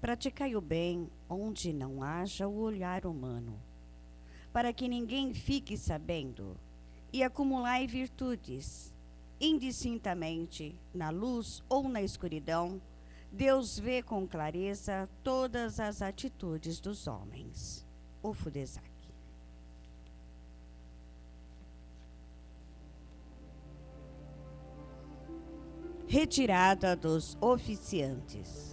S1: Praticai o bem onde não haja o olhar humano, para que ninguém fique sabendo, e acumulai virtudes. Indistintamente, na luz ou na escuridão, Deus vê com clareza todas as atitudes dos homens. O Fudesac. Retirada dos oficiantes.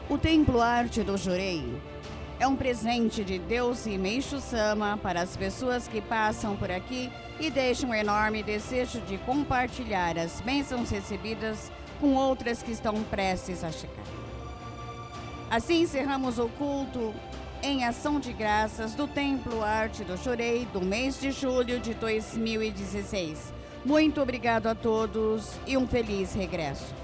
S1: O Templo Arte do Jurei é um presente de Deus e Meixo Sama para as pessoas que passam por aqui e deixam um enorme desejo de compartilhar as bênçãos recebidas com outras que estão prestes a chegar. Assim encerramos o culto em ação de graças do Templo Arte do Jurei do mês de julho de 2016. Muito obrigado a todos e um feliz regresso.